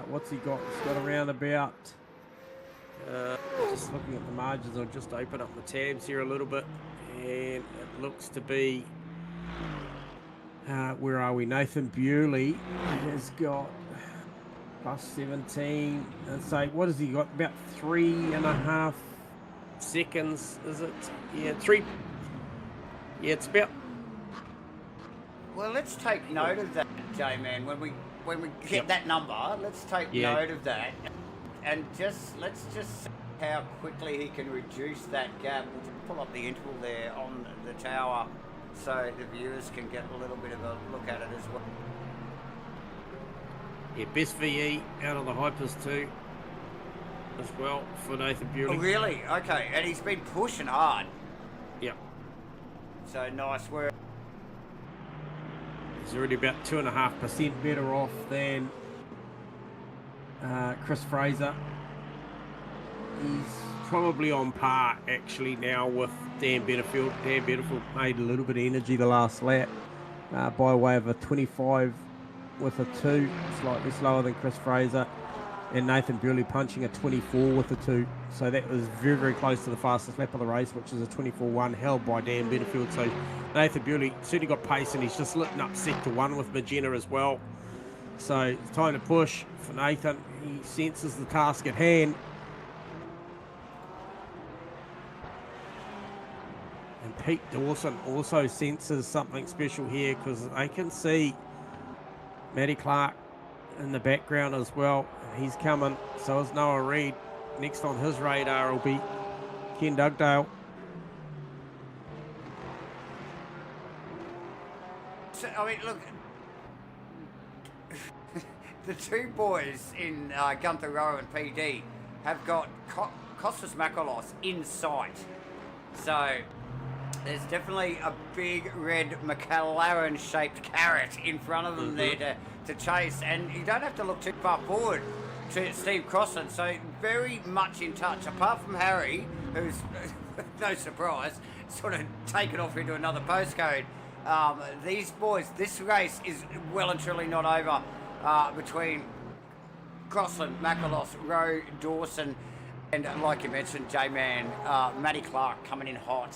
What's he got? He's got around about... just looking at the margins, I'll just open up the tabs here a little bit. And it looks to be... where are we? Nathan Bewley has got plus 17. And so what has he got? About 3.5 seconds, is it? Yeah, 3. Yeah, it's about... Well, let's take note of that, J-Man. When we get that number, let's take note of that. And let's just how quickly he can reduce that gap. We'll just pull up the interval there on the tower so the viewers can get a little bit of a look at it as well. Yeah, best VE out on the hypers too, as well, for Nathan Bewley. Oh, really? Okay, and he's been pushing hard. Yep. So nice work. He's already about 2.5% better off than Chris Fraser. He's probably on par actually now with Dan Benefield. Dan Benefield made a little bit of energy the last lap by way of a 25 with a 2, slightly slower than Chris Fraser, and Nathan Bewley punching a 24 with a 2. So that was very, very close to the fastest lap of the race, which is a 24.1 held by Dan Benefield. So Nathan Bewley certainly got pace, and he's just lifting up sector 1 with Magenta as well. So it's time to push for Nathan. He senses the task at hand. And Pete Dawson also senses something special here, because I can see Matty Clark in the background as well. He's coming. So is Noah Reid. Next on his radar will be Ken Dugdale. So, I mean, look, the two boys in Gunther Rowe and PD have got Costas Makalos in sight. So there's definitely a big red McLaren-shaped carrot in front of them there to chase. And you don't have to look too far forward to Steve Crossan. So very much in touch, apart from Harry, who's, no surprise, sort of taken off into another postcode. These boys, this race is well and truly not over between Crossland, Makalos, Rowe, Dawson, and like you mentioned, J-Man, Matty Clark coming in hot.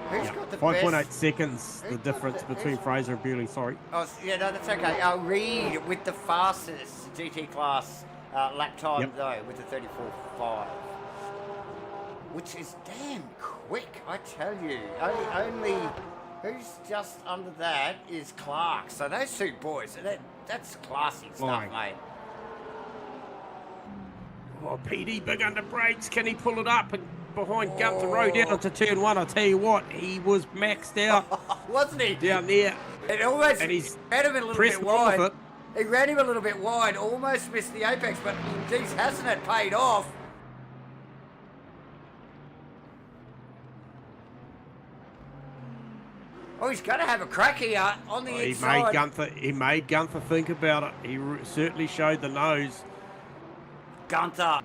Who's got the 5.8 seconds, the difference between Fraser and Bewley, sorry. Oh, yeah, no, that's okay. Reid with the fastest GT class lap time, though, with the 34.5. Which is damn quick, I tell you. Only who's just under that is Clark. So those two boys, that's classy stuff, mate. Oh, PD big under brakes. Can he pull it up and behind Gunther Rowe down onto turn 1? I'll tell you what, he was maxed out. Wasn't he? Down there. It almost and he's ran him a little bit wide. He ran him a little bit wide, almost missed the apex, but geez, hasn't it paid off? Oh, he's going to have a crack here on the inside. He made Gunther think about it. He certainly showed the nose. Gunther,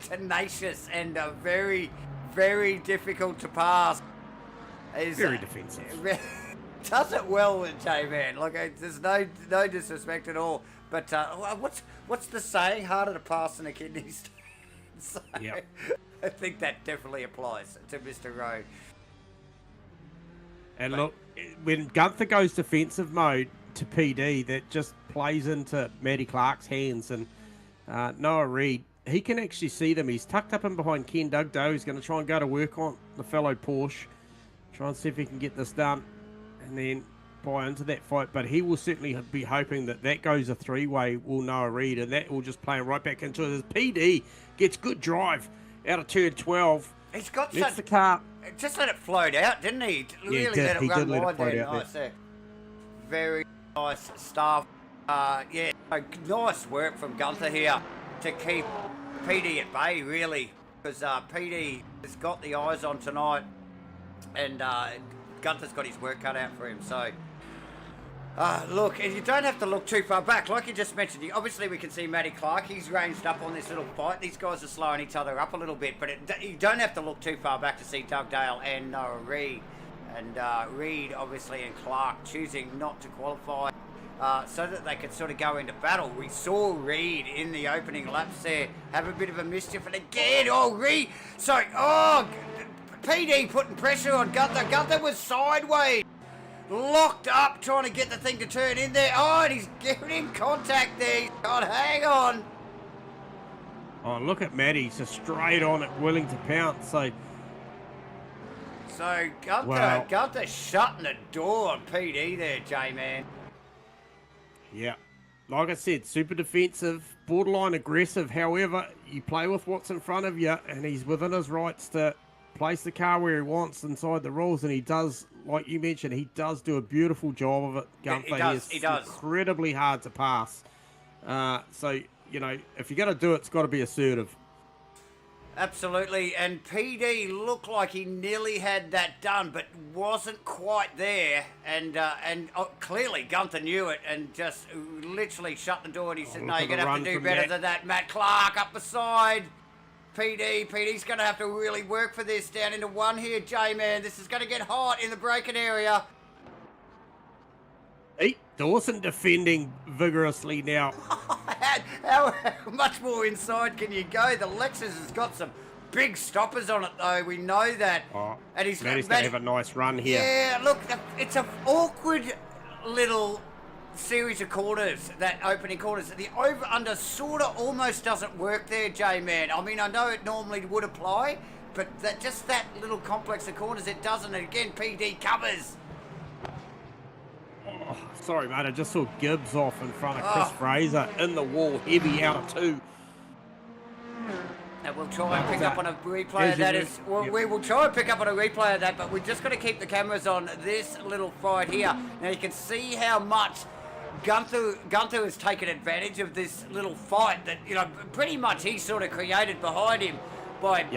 tenacious and very, very difficult to pass. He's very defensive. Does it well with J-Man. Look, there's no disrespect at all. But what's the saying? Harder to pass than a kidney stone. So, yep. I think that definitely applies to Mr. Rowe. And look, when Gunther goes defensive mode to PD, that just plays into Matty Clark's hands. And Noah Reid, he can actually see them. He's tucked up in behind Ken Dugdale. He's going to try and go to work on the fellow Porsche. Try and see if he can get this done. And then buy into that fight. But he will certainly be hoping that goes a three-way, will Noah Reid. And that will just play him right back into it. As PD gets good drive out of turn 12. He's got such... the car... Just let it float out, didn't he? Really let it run wide there. Nice there. Very nice stuff. Yeah, nice work from Gunther here to keep PD at bay, really. Because PD has got the eyes on tonight. And Gunther's got his work cut out for him. So, look, you don't have to look too far back. Like you just mentioned, obviously we can see Matty Clark. He's ranged up on this little fight. These guys are slowing each other up a little bit. But you don't have to look too far back to see Dugdale and Noah Reid. And Reid, obviously, and Clark choosing not to qualify so that they could sort of go into battle. We saw Reid in the opening laps there have a bit of a mischief. And again, Reid. So, PD putting pressure on Gunther. Gunther was sideways. Locked up, trying to get the thing to turn in there. Oh, and he's getting in contact there. He's got, hang on. Oh, look at Matty. He's just straight on it, willing to pounce. So Gunther shutting the door on PD there, J-Man. Yeah. like I said, super defensive, borderline aggressive. However, you play with what's in front of you, and he's within his rights to place the car where he wants inside the rules, and he does, like you mentioned, he does do a beautiful job of it, Gunther. He does. Incredibly hard to pass. So, you know, if you're going to do it, it's got to be assertive. Absolutely, and PD looked like he nearly had that done, but wasn't quite there. And clearly Gunther knew it and just literally shut the door. And he said, "No, you're gonna have to do better than that." Matt Clark up the side. PD's gonna have to really work for this down into one here, J-Man. This is gonna get hot in the braking area. Hey, Dawson defending vigorously now. How much more inside can you go? The Lexus has got some big stoppers on it, though. We know that. Oh, and he's managed to have a nice run here. Yeah, look, it's an awkward little series of corners, that opening corners. The over-under sort of almost doesn't work there, J-Man. I mean, I know it normally would apply, but just that little complex of corners, it doesn't. And again, PD covers. Oh, sorry, mate. I just saw Gibbs off in front of Chris Fraser in the wall, heavy out of 2. And we'll try and pick up on a replay of that. We will try and pick up on a replay of that, but we're just going to keep the cameras on this little fight here. Now you can see how much Gunther has taken advantage of this little fight that, you know, pretty much he sort of created behind him by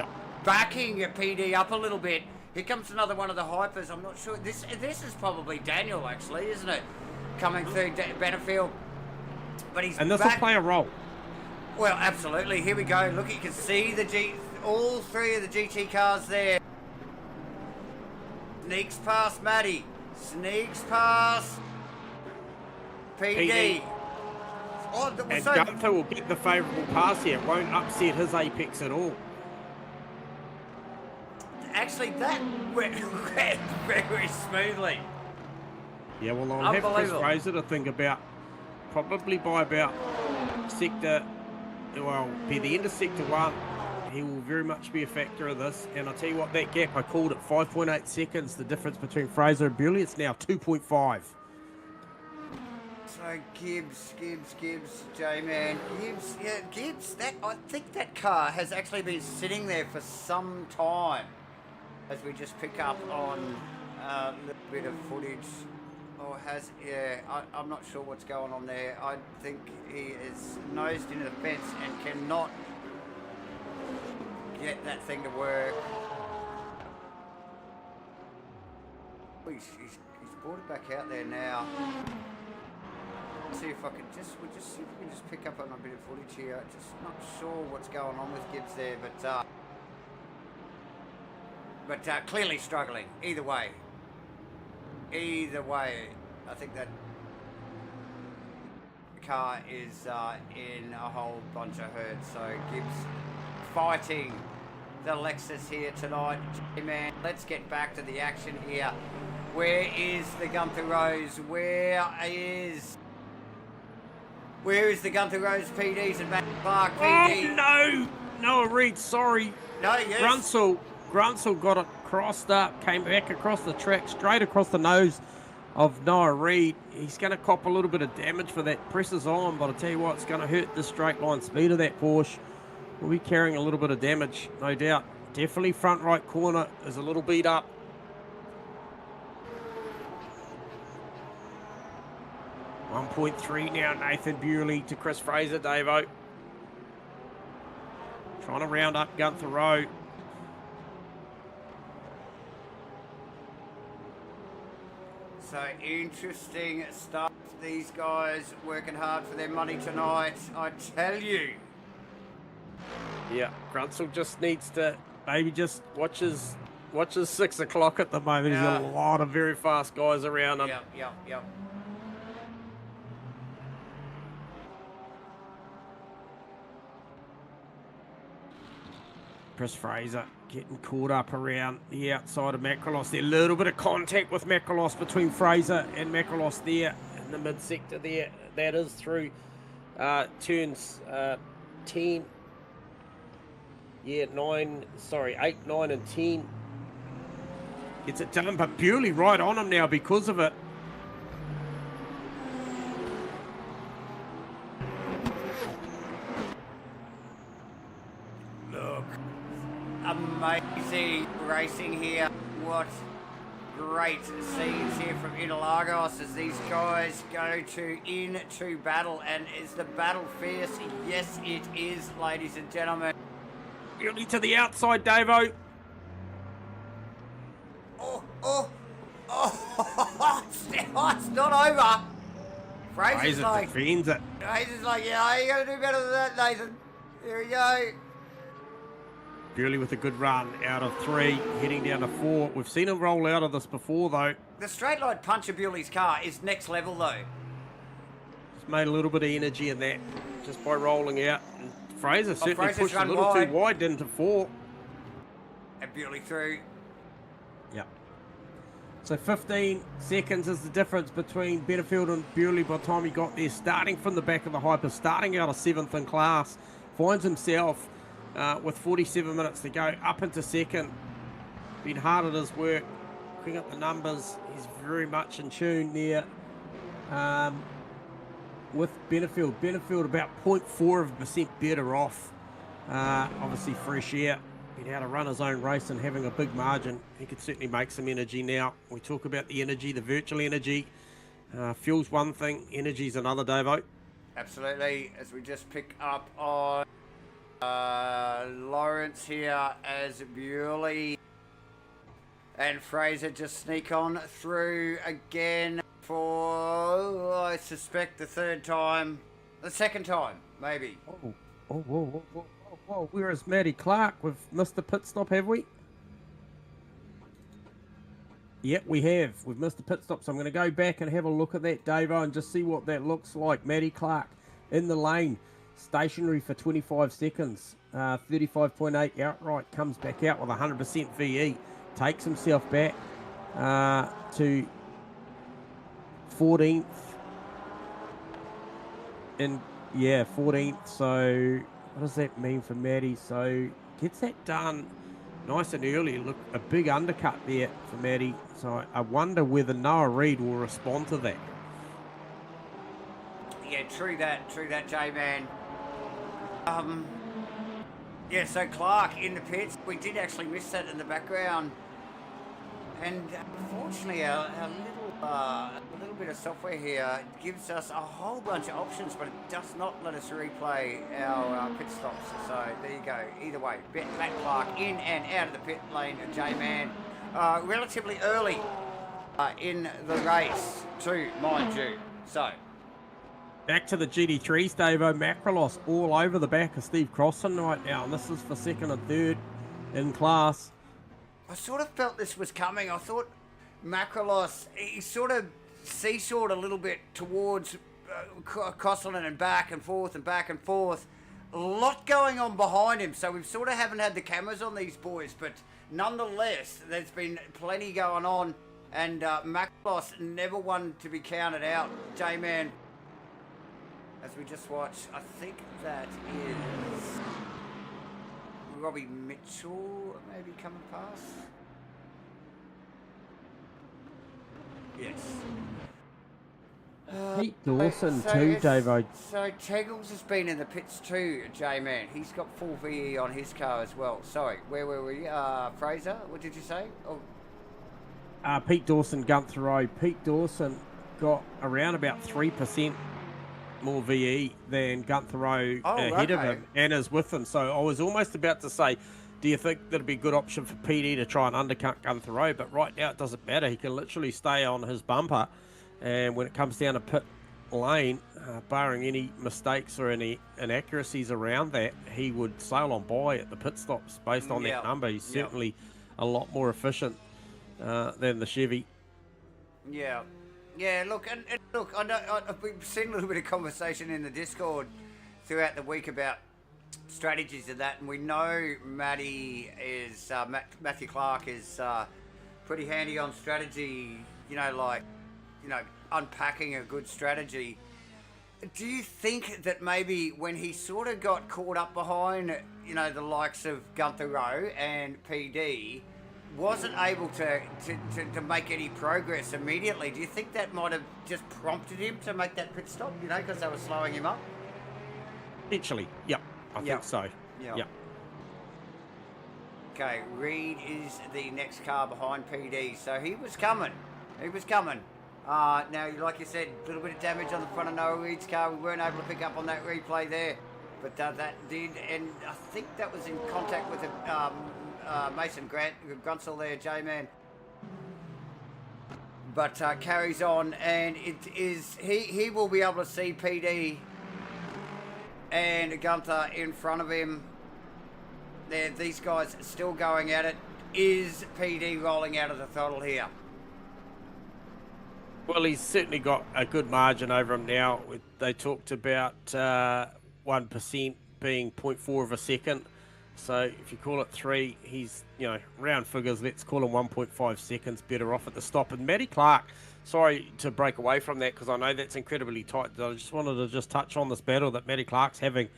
backing PD up a little bit. Here comes another one of the hypers. I'm not sure. This is probably Daniel, actually, isn't it? Coming through Benefield. But he's and this will play a role. Well, absolutely. Here we go. Look, you can see all 3 of the GT cars there. Sneaks past Matty. Sneaks past PD. And Gunther will get the favourable pass here. It won't upset his apex at all. Actually, that went very smoothly. Yeah, well, I'll have Chris Fraser to think about. Probably by about by the end of Sector 1, he will very much be a factor of this. And I'll tell you what, that gap, I called it 5.8 seconds, the difference between Fraser and Bewley. It's now 2.5. So Gibbs, J-Man, Gibbs, I think that car has actually been sitting there for some time. As we just pick up on a little bit of footage. I'm not sure what's going on there. I think he is nosed into the fence and cannot get that thing to work. He's brought it back out there now. See if I can see if we can just pick up on a bit of footage here. Just not sure what's going on with Gibbs there, but clearly struggling. Either way, I think that car is in a whole bunch of hurt. So Gibbs fighting the Lexus here tonight. Man, let's get back to the action here. Where is the Gunther Rose? Where is the Gunther Rose PDs and Matt Clark PD? Oh no! Noah Reid, sorry. No, yes. Grunsel got it crossed up, came back across the track, straight across the nose of Noah Reid. He's going to cop a little bit of damage for that. Presses on, but I tell you what, it's going to hurt the straight line speed of that Porsche. We'll be carrying a little bit of damage, no doubt. Definitely front right corner is a little beat up. .3 now, Nathan Bewley to Chris Fraser, Davo. Trying to round up Gunther Rowe. So interesting stuff. These guys working hard for their money tonight, I tell you. Yeah, Grunsel just needs to maybe just watch his 6 o'clock at the moment. Yeah. There's a lot of very fast guys around him. Yep. Chris Fraser getting caught up around the outside of Macrolos. There, a little bit of contact with Macrolos between Fraser and Macrolos there in the mid sector there. That is through turns 10. Yeah, 8, 9 and 10. Gets it done, but Bewley right on him now because of it. amazing racing here. What great scenes here from Interlagos as these guys go into battle. And is the battle fierce? Yes, it is, ladies and gentlemen. Nearly to the outside, Davo. It's not over. Fraser's like, defends it. Fraser's like, yeah, you gotta do better than that, Nathan. Here we go. Bewley with a good run out of 3, heading down to 4. We've seen him roll out of this before, though. The straight line punch of Bewley's car is next level, though. He's made a little bit of energy in that just by rolling out. And Fraser certainly pushed a little too wide into 4. And Bewley through. Yep. So 15 seconds is the difference between Benefield and Bewley by the time he got there, starting from the back of the hyper, starting out of 7th in class, finds himself with 47 minutes to go, up into 2nd. Been hard at his work, looking at the numbers. He's very much in tune there with Benefield. Benefield about 0.4% better off. Obviously fresh air. Been able to run his own race and having a big margin. He could certainly make some energy now. We talk about the energy, the virtual energy. Fuel's one thing, energy's another, Davo. Absolutely, as we just pick up on Lawrence here as Bewley and Fraser just sneak on through again for, I suspect, the 3rd time. The 2nd time, maybe. Whoa, where is Matty Clark? We've missed the pit stop, have we? Yep, we have. We've missed the pit stop, so I'm going to go back and have a look at that, Davo, and just see what that looks like. Matty Clark in the lane, stationary for 25 seconds. 35.8 outright, comes back out with 100% VE. Takes himself back to 14th. And, yeah, 14th, so... What does that mean for Matty? So gets that done nice and early. Look, a big undercut there for Matty. So I wonder whether Noah Reid will respond to that. Yeah, true that, J-Man. Yeah, so Clark in the pits. We did actually miss that in the background. And unfortunately, a little bit of software here gives us a whole bunch of options, but it does not let us replay our pit stops. So there you go. Either way, Matt Clark in and out of the pit lane, J-Man, relatively early in the race too, mind you. So back to the GT3s, Davo. Macrolos all over the back of Steve Crossan right now, and this is for 2nd and 3rd in class. I sort of felt this was coming. I thought Macrolos, he sort of seesawed a little bit towards Crossan and back and forth and back and forth. A lot going on behind him, so we sort of haven't had the cameras on these boys, but nonetheless, there's been plenty going on, and Macrolos never one to be counted out. J-Man, as we just watched, I think that is Robbie Mitchell maybe coming past. Yes. Pete Dawson too, Davo. So Teggles has been in the pits too, J-Man. He's got full VE on his car as well. Sorry, where were we? Fraser, what did you say? Oh. Pete Dawson, Gunther Rowe. Pete Dawson got around about 3% more VE than Gunther Rowe ahead of him and is with him. So I was almost about to say, do you think that'd be a good option for PD to try and undercut Gunther Rowe? But right now it doesn't matter. He can literally stay on his bumper. And when it comes down to pit lane, barring any mistakes or any inaccuracies around that, he would sail on by at the pit stops based on that number. He's certainly a lot more efficient than the Chevy. Yeah. Yeah, look, and look, we've seen a little bit of conversation in the Discord throughout the week about strategies of that, and we know Matthew Clark is pretty handy on strategy, unpacking a good strategy. Do you think that maybe when he sort of got caught up behind, the likes of Gunther Rowe and PD, wasn't able to make any progress immediately? Do you think that might have just prompted him to make that pit stop, because they were slowing him up? Potentially, yep. I think so. Yep. Okay, Reed is the next car behind PD, so he was coming. He was coming. Now, like you said, a little bit of damage on the front of Noah Reed's car. We weren't able to pick up on that replay there, but that did, and I think that was in contact with Mason Grunsel there, J-Man. But carries on, and it is he will be able to see PD and Gunther in front of him. There, these guys still going at it. Is PD rolling out of the throttle here? Well, he's certainly got a good margin over him now. They talked about 1% being 0.4 of a second. So if you call it 3, he's, round figures, let's call him 1.5 seconds better off at the stop. And Matty Clark, sorry to break away from that because I know that's incredibly tight. I just wanted to just touch on this battle that Matty Clark's having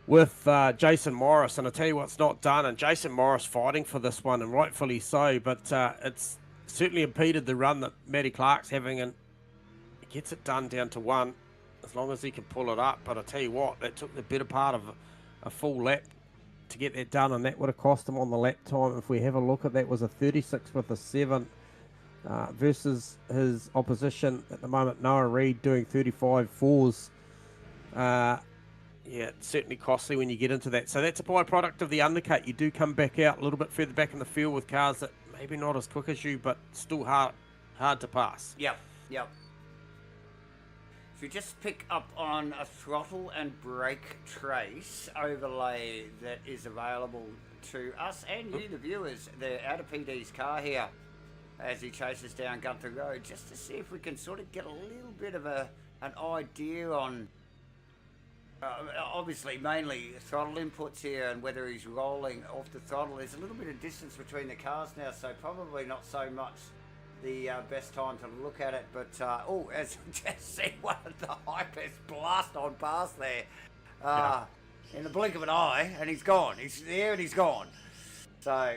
with Jason Morris. And I tell you what's not done, and Jason Morris fighting for this one, and rightfully so, but it's certainly impeded the run that Matty Clark's having, and he gets it done down to 1 as long as he can pull it up. But I tell you what, that took the better part of a full lap to get that done, and that would have cost him on the lap time. If we have a look at that, was a 36 with a 7 versus his opposition at the moment, Noah Reed, doing 35 4s. Yeah, it's certainly costly when you get into that. So that's a byproduct of the undercut. You do come back out a little bit further back in the field with cars that maybe not as quick as you, but still hard to pass. Yep. If you just pick up on a throttle and brake trace overlay that is available to us and you, the viewers, they're out of PD's car here as he chases down Gunther Road, just to see if we can sort of get a little bit of an idea on, obviously, mainly throttle inputs here and whether he's rolling off the throttle. There's a little bit of distance between the cars now, so probably not so much the best time to look at it, but as you just see, one of the hypers blast on past there in the blink of an eye, and he's gone. He's there and he's gone. So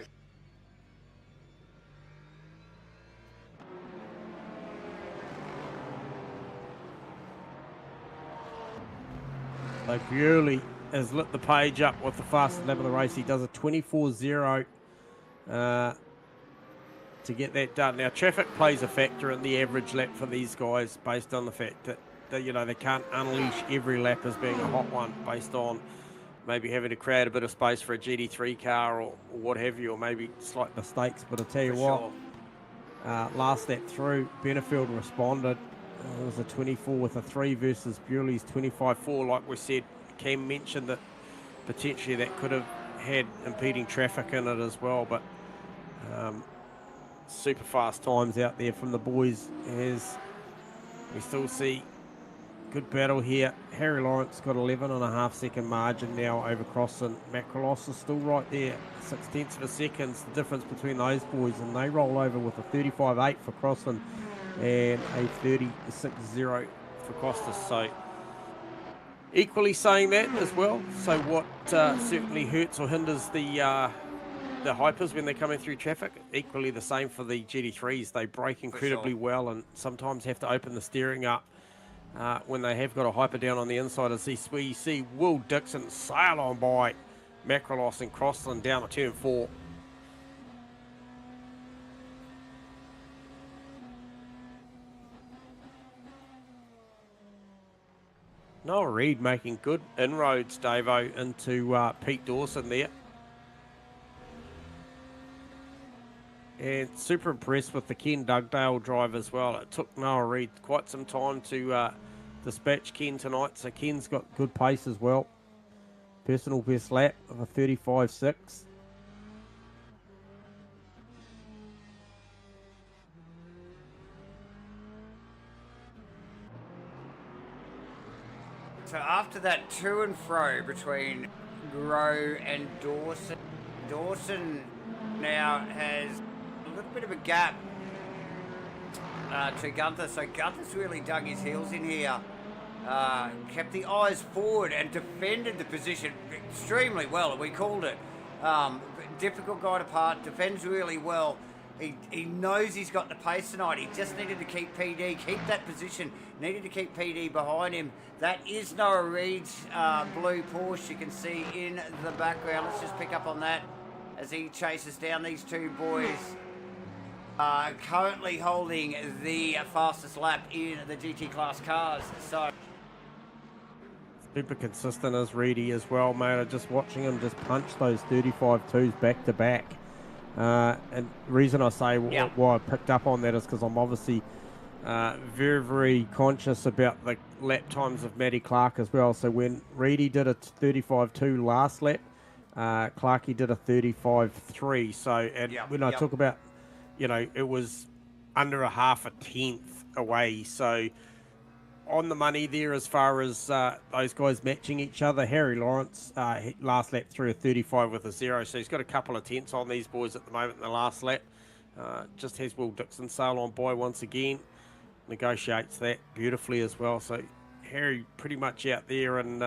Bewley has lit the page up with the fastest lap of the race. He does a 24.0 to get that done. Now, traffic plays a factor in the average lap for these guys based on the fact that they can't unleash every lap as being a hot one based on maybe having to create a bit of space for a GT3 car or what have you, or maybe slight mistakes. But I'll tell you what, last lap through, Benefield responded. It was a 24 with a 3 versus Bewley's 25.4. Like we said, Cam mentioned that potentially that could have had impeding traffic in it as well, but super fast times out there from the boys as we still see good battle here. Harry Lawrence got 11.5 second margin now over Crossan. Macrolos is still right there, 0.6 of a second. The difference between those boys, and they roll over with a 35.8 for Crossan and a 36.0 for Costas. So equally saying that as well. So what certainly hurts or hinders the hypers when they're coming through traffic, equally the same for the GT3s. They brake incredibly well and sometimes have to open the steering up when they have got a hyper down on the inside. As where you see Will Dixon sail on by Macrolos and Crossland down to turn 4. Noah Reed making good inroads, Davo, into Pete Dawson there. And super impressed with the Ken Dugdale drive as well. It took Noah Reed quite some time to dispatch Ken tonight, so Ken's got good pace as well. Personal best lap of a 35.6. So after that to and fro between Grow and Dawson, Dawson now has a little bit of a gap to Gunther. So Gunther's really dug his heels in here, kept the eyes forward and defended the position extremely well. We called it. Difficult guy to part, defends really well. He knows he's got the pace tonight. He just needed to keep PD, keep that position. Needed to keep PD behind him. That is Noah Reid's blue Porsche. You can see in the background. Let's just pick up on that as he chases down these two boys. Currently holding the fastest lap in the GT class cars. So super consistent as Reedy as well, mate. Just watching him just punch those 35.2s back to back. And the reason I say why I picked up on that is because I'm obviously very, very conscious about the lap times of Matty Clark as well. So when Reedy did a 35.2 last lap, Clarkey did a 35.3. So, and when I talk about, you know, it was under a half a tenth away. So on the money there as far as those guys matching each other. Harry Lawrence last lap threw a 35 with a 0, so he's got a couple of tenths on these boys at the moment in the last lap. Just has Will Dixon sail on by once again, negotiates that beautifully as well. So Harry pretty much out there and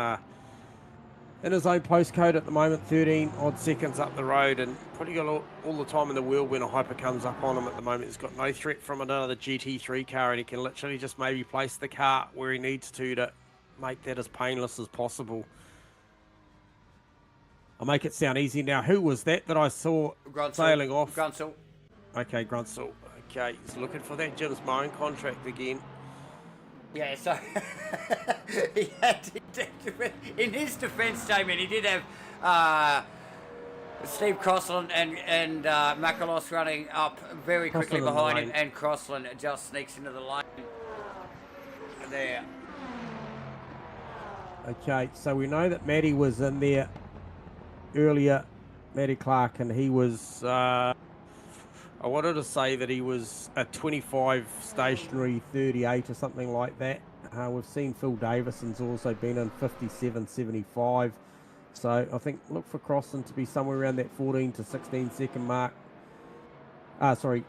in his own postcode at the moment, 13 odd seconds up the road, and putting all the time in the wheel when a hyper comes up on him at the moment. He's got no threat from another GT3 car, and he can literally just maybe place the car where he needs to make that as painless as possible. I'll make it sound easy now. Who was that I saw sailing off? Grunsel. Okay, Grunsel. Okay, he's looking for that Jim's mowing contract again. Yeah, so he had in his defence statement, he did have Steve Crossland and Makalos running up very quickly behind him, and Crossland just sneaks into the lane there. Okay, so we know that Matty was in there earlier, Matty Clark, and he was, I wanted to say that he was a 25 stationary 38 or something like that. We've seen Phil Davison's also been in 57.75. So I think look for Crossland to be somewhere around that 14 to 16 second mark. So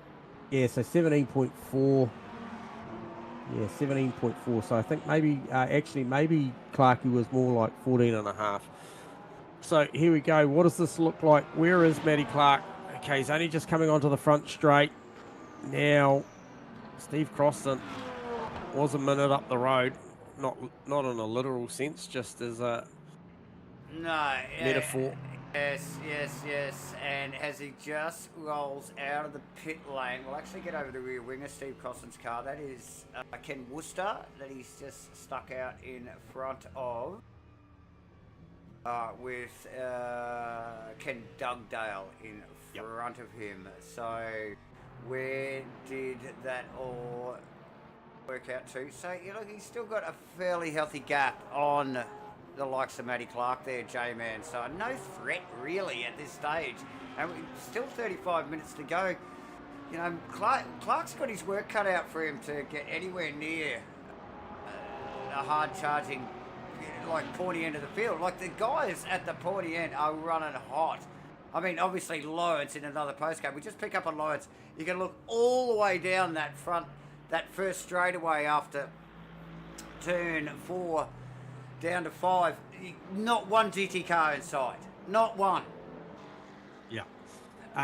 17.4. Yeah, 17.4. So I think maybe, maybe Clarkey was more like 14 and a half. So here we go. What does this look like? Where is Matty Clark? Okay, he's only just coming onto the front straight. Now, Steve Crossland was a minute up the road. Not in a literal sense, just as a metaphor. Yes. And as he just rolls out of the pit lane, we'll actually get over the rear wing of Steve Crossland's car. That is Ken Worcester that he's just stuck out in front of. With Ken Dugdale in front of him. So where did that all work out to? So, you know, he's still got a fairly healthy gap on the likes of Matty Clark there, J-Man. So no threat really at this stage. And still 35 minutes to go. You know, Clark's got his work cut out for him to get anywhere near a hard charging like pointy end of the field. Like the guys at the pointy end are running hot. I mean, obviously Lawrence in another postcode. We just pick up on Lawrence. You can look all the way down that first straightaway after turn 4 down to 5. Not one GT car in sight. Not one. Yeah.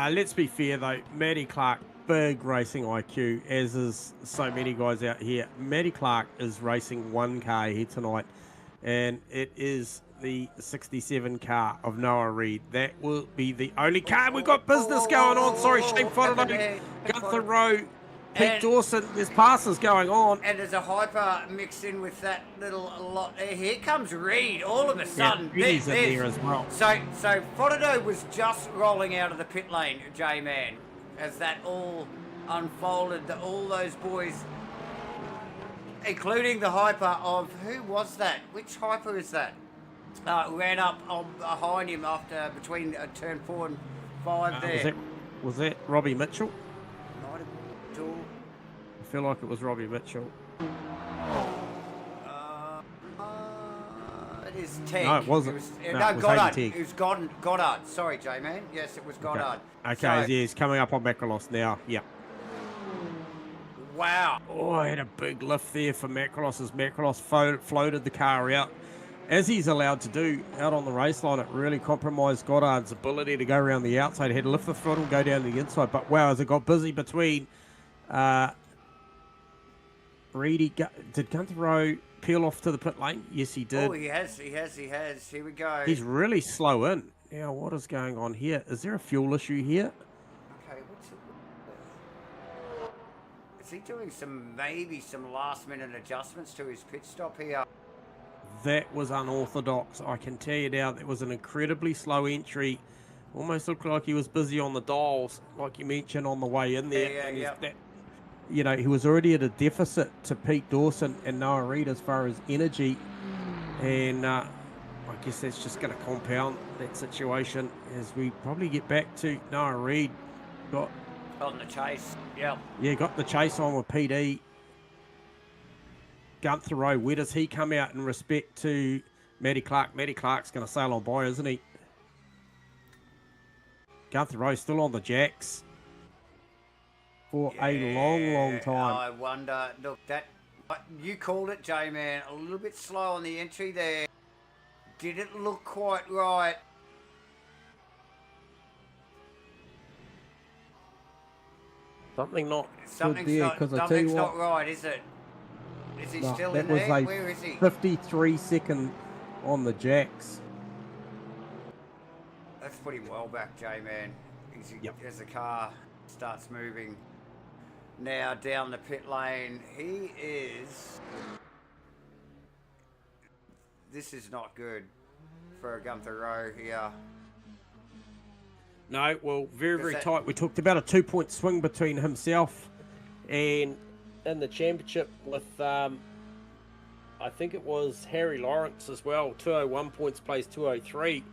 Let's be fair though. Matty Clark, big racing IQ, as is so many guys out here. Matty Clark is racing one car here tonight, and it is the 67 car of Noah Reid. That will be the only car. We've got business going on. Sorry, Shane Fodder, Gunther Rowe, Pete Dawson. There's passes going on. And there's a hyper mixed in with that little lot. Here comes Reid all of a sudden. Yeah, Reid's in there as well. So Fodder was just rolling out of the pit lane, J-Man, as that all unfolded. All those boys, including the hyper of, who was that? Which hyper is that? Ran up behind him after between turn 4 and 5 there. Was that Robbie Mitchell? Might have been. I feel like it was Robbie Mitchell. It is Teg. No, it wasn't. It was Goddard. It was Goddard. Sorry, J-Man. Yes, it was Goddard. Okay, yeah, he's coming up on Macrolos now. Yeah. Wow. Oh, I had a big lift there for Macrolos as Macrolos floated the car out as he's allowed to do out on the race line, it really compromised Goddard's ability to go around the outside. He had to lift the throttle and go down the inside. But wow, as it got busy between Reedy, did Gunther Rowe peel off to the pit lane? Yes, he did. Oh, he has. Here we go. He's really slow in. Now, what is going on here? Is there a fuel issue here? Okay, is he doing maybe some last minute adjustments to his pit stop here? That was unorthodox. I can tell you now, that was an incredibly slow entry. Almost looked like he was busy on the dials, like you mentioned on the way in there. Yeah. He was already at a deficit to Pete Dawson and Noah Reid as far as energy. And I guess that's just going to compound that situation as we probably get back to Noah Reid. Got on the chase. Yeah, got the chase on with PD. Gunther Rowe, where does he come out in respect to Matty Clark? Matty Clark's going to sail on by, isn't he? Gunther Rowe still on the jacks for a long time. I wonder, look, you called it, J-Man, a little bit slow on the entry there. Didn't look quite right. Something's not right, is it? Is he still in there? Where is he? 53 second on the jacks. Let's put him well back, J-Man. As the car starts moving now down the pit lane, this is not good for Gunther Rowe here. No, well, very tight. We talked about a 2-point swing between himself and in the championship with, I think it was Harry Lawrence as well. 201 points, plays 203.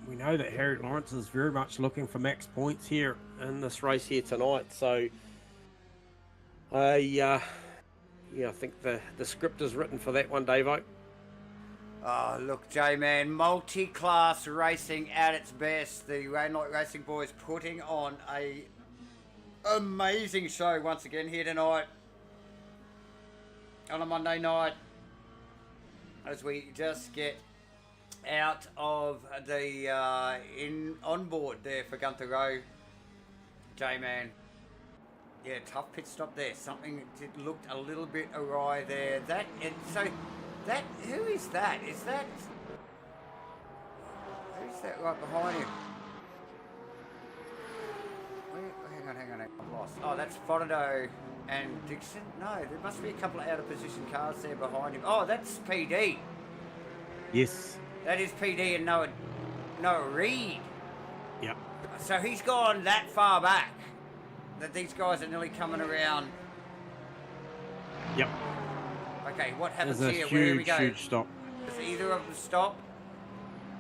We know that Harry Lawrence is very much looking for max points here in this race here tonight. So, I think the script is written for that one, Davo. Oh, look, J-Man, multi-class racing at its best. The Rainlight Racing boys putting on a amazing show once again here tonight on a Monday night as we just get out of the on board there for Gunther Rowe. J-Man, yeah, tough pit stop there. Something looked a little bit awry there. Who is that? Who's that right behind him? Hang on, I'm lost. Oh, that's Fonido and Dixon. No, there must be a couple of out of position cars there behind him. Oh, that's PD. Yes. That is PD and Noah Reid. Yep. So he's gone that far back that these guys are nearly coming around. Yep. Okay, what happens There's here? a Where do we go? huge stop. Does either of them stop?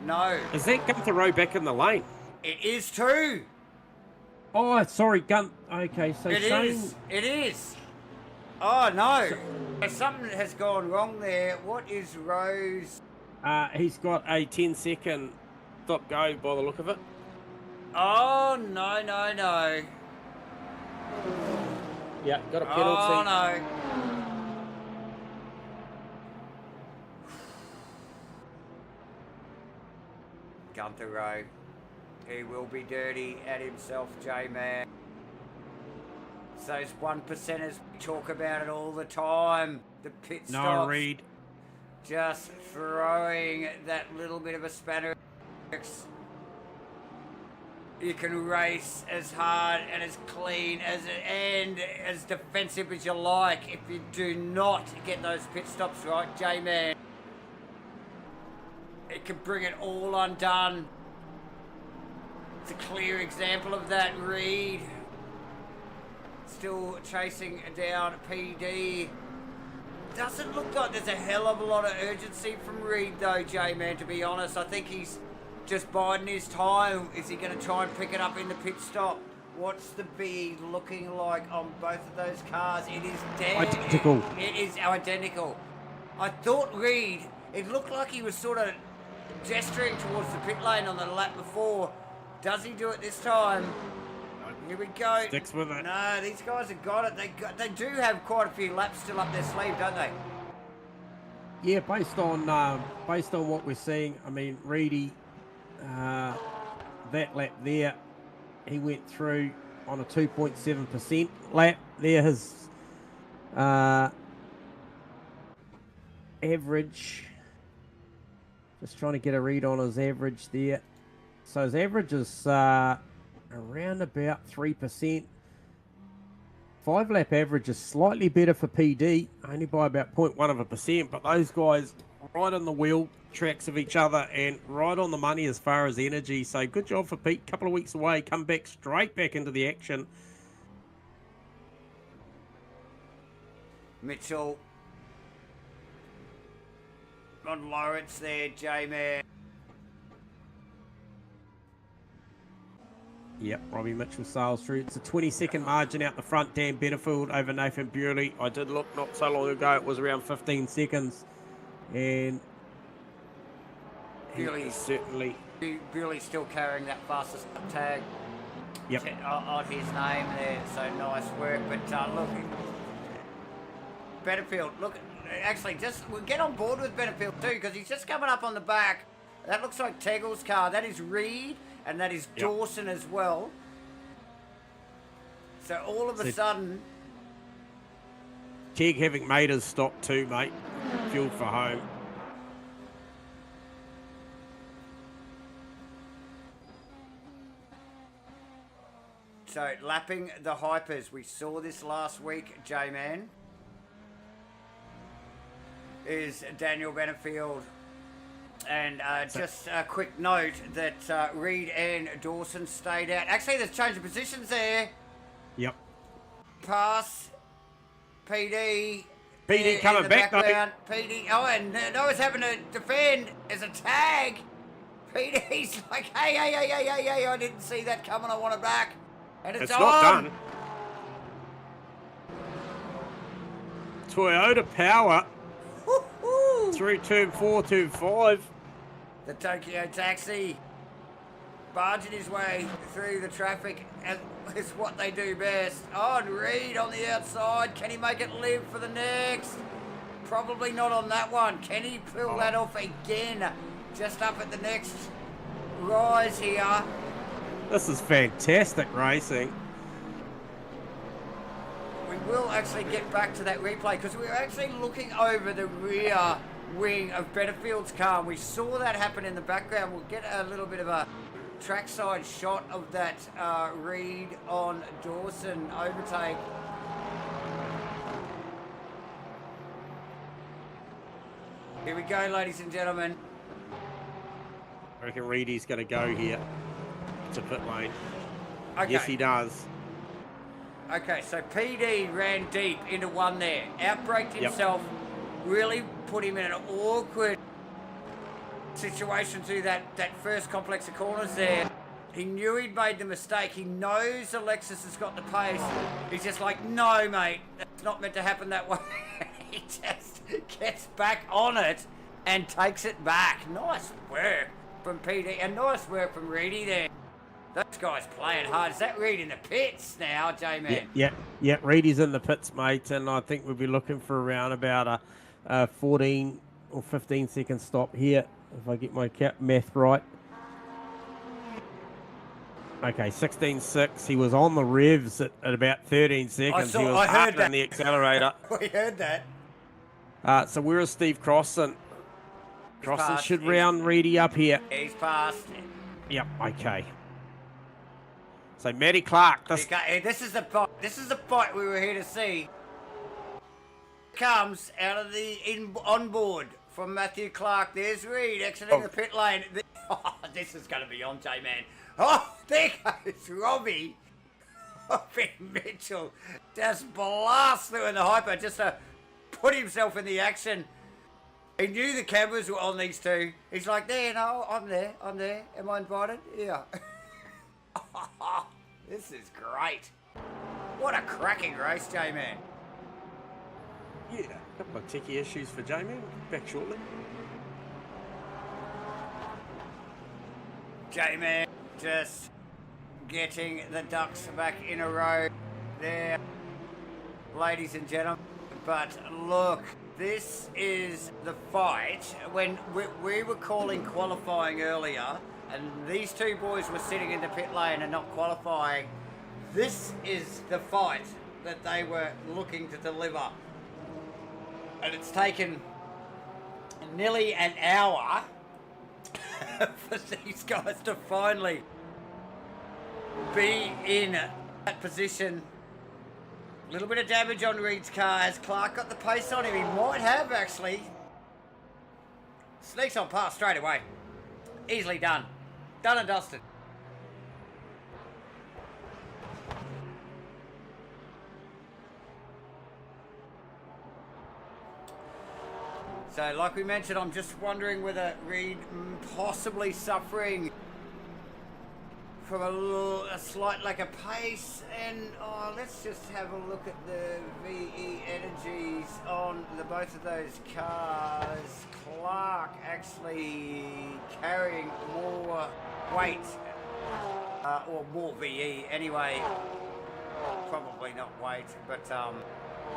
No. Is that Gunther Rowe back in the lane? It is too. Oh, sorry, Okay, so It is. Oh, no. So something has gone wrong there. What is Rose? He's got a 10-second stop go by the look of it. Oh, no. Yeah, got a penalty. Oh, no. Gunther Rowe. He will be dirty at himself, J-Man. It's those 1%ers, we talk about it all the time. The pit stops. Noah Reid. Just throwing that little bit of a spanner. You can race as hard and as clean and as defensive as you like. If you do not get those pit stops right, J-Man, it can bring it all undone. It's a clear example of that. Reid still chasing down PD. Doesn't look like there's a hell of a lot of urgency from Reid though, J-Man, to be honest. I think he's just biding his time. Is he going to try and pick it up in the pit stop? What's the B looking like on both of those cars? It is identical. It is identical. I thought Reid, it looked like he was sort of gesturing towards the pit lane on the lap before. Does he do it this time? Here we go. Sticks with it. No, these guys have got it. They do have quite a few laps still up their sleeve, don't they? Yeah, based on what we're seeing, I mean, Reedy, that lap there, he went through on a 2.7% lap. There, his average. Just trying to get a read on his average there. So his average is around about 3%. 5-lap average is slightly better for PD, only by about 0.1%, but those guys right on the wheel tracks of each other and right on the money as far as energy. So good job for Pete. Couple of weeks away, come back straight back into the action. Mitchell on Lawrence there, J-Man. Yep, Robbie Mitchell sails through. It's a 20-second margin out the front, Dan Benefield over Nathan Bewley. I did look not so long ago, it was around 15 seconds. And Bewley's certainly... Bewley's still carrying that fastest tag. Yep. On his name there, so nice work. But look, Benefield, look, actually, we'll get on board with Benefield too, because he's just coming up on the back. That looks like Teggle's car. That is Reed, and that is Dawson as well. So all of a sudden... Tegg having made his stop too, mate. Fueled for home. So, lapping the hypers. We saw this last week, J-Man. Is Daniel Benefield. And just a quick note that Reed and Dawson stayed out. Actually, there's change of positions there. Yep. Pass. PD. PD coming back, though. PD. Oh, and Noah's having to defend as a tag. PD's like, hey, I didn't see that coming. I want it back. And it's on. Not done. Toyota Power. Woo-hoo. Through turn 4, turn 5. The Tokyo Taxi barging his way through the traffic is what they do best. Oh, and Reed on the outside. Can he make it live for the next? Probably not on that one. Can he pull that off again? Just up at the next rise here. This is fantastic racing. We will actually get back to that replay because we were actually looking over the rear wing of Benefield's car. And we saw that happen in the background. We'll get a little bit of a trackside shot of that Reed on Dawson overtake. Here we go, ladies and gentlemen. I reckon Reedy's going to go here to pit lane. Okay. Yes, he does. Okay, so PD ran deep into one there, outbraked himself, really put him in an awkward situation through that first complex of corners there. He knew he'd made the mistake. He knows Alexis has got the pace. He's just like, no, mate, that's not meant to happen that way. He just gets back on it and takes it back. Nice work from PD and nice work from Reedy there. Those guys playing hard. Is that Reed in the pits now, J-Man? Yeah. Reedy's in the pits, mate, and I think we'll be looking for around about a 14 or 15 second stop here, if I get my math right. Okay, 16.6. He was on the revs at about 13 seconds. He was up on the accelerator. We heard that. So where is Steve Crossan? Crossan should round Reedy up here. He's passed. Yep, okay. So Matty Clark. This is the fight. This is the fight we were here to see. Comes out of the onboard from Matthew Clark. There's Reed exiting the pit lane. Oh, this is going to be on, J-Man. Oh, there goes Robbie. Robbie Mitchell just blasts through in the hyper just to put himself in the action. He knew the cameras were on these two. He's like, there, no, I'm there. Am I invited? Yeah. This is great. What a cracking race, J-Man. Yeah, a couple of techie issues for J-Man. Back shortly. J-Man just getting the ducks back in a row there, ladies and gentlemen. But look, This is the fight when we were calling qualifying earlier, and these two boys were sitting in the pit lane and not qualifying. This is the fight that they were looking to deliver. And it's taken nearly an hour for these guys to finally be in that position. A little bit of damage on Reed's car. Has Clark got the pace on him? He might have, actually. Sneaks on past straight away. Easily done. Done and dusted. So, like we mentioned, I'm just wondering whether Reed possibly suffering from a slight lack of pace. And let's just have a look at the VE energies on both of those cars. Clark actually carrying more weight, or more VE anyway. Probably not weight, but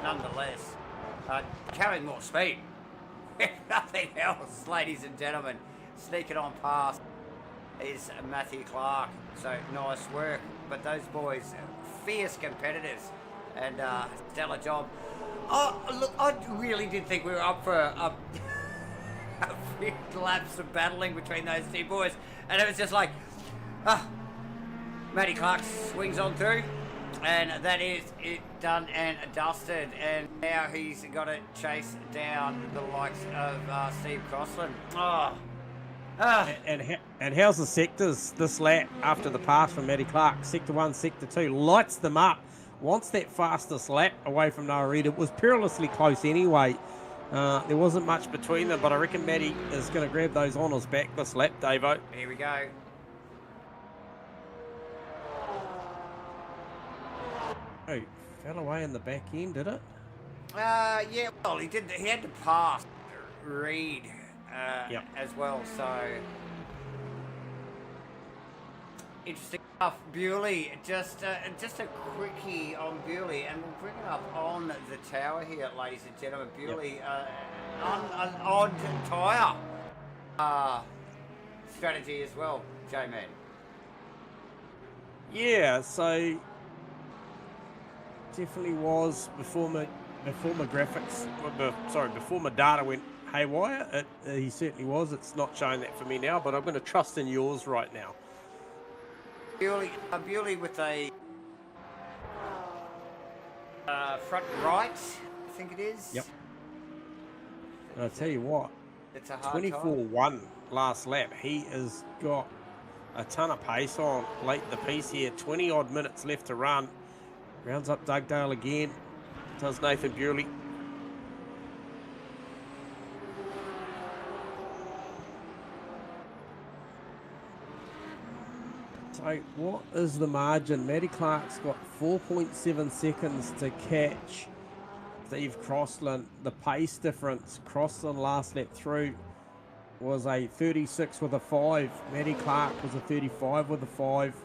nonetheless, carrying more speed. If nothing else, ladies and gentlemen, sneaking on past is Matthew Clark. So nice work. But those boys, fierce competitors, and stellar job. Oh, look, I really did think we were up for a few laps of battling between those two boys, and it was just like, Matty Clark swings on through. And that is it, done and dusted. And now he's got to chase down the likes of Steve Crossland. And how's the sectors this lap after the pass from Matty Clark? Sector 1, Sector 2, lights them up. Wants that fastest lap away from Noah Reid. It was perilously close anyway. There wasn't much between them, but I reckon Matty is going to grab those honours back this lap, Davo. Here we go. Oh, fell away in the back end, did it? Yeah, well, he did. He had to pass Reed Yep. as well, so interesting stuff. Bewley, just a quickie on Bewley, and we'll bring it up on the tower here, ladies and gentlemen. Bewley, on an odd tyre strategy as well, J-Man. Yeah, so definitely was before my graphics, before my data went haywire. He certainly was. It's not showing that for me now, but I'm going to trust in yours right now. Bewley with a front right, I think it is. Yep. And I'll tell you what, It's a hard 24-1 last lap. He has got a ton of pace on late in the piece here. 20 odd minutes left to run. Rounds up Dugdale again. Does Nathan Bewley. So what is the margin? Matty Clark's got 4.7 seconds to catch Steve Crossland. The pace difference, Crossland last lap through was a 36 with a 5. Matty Clark was a 35 with a 5.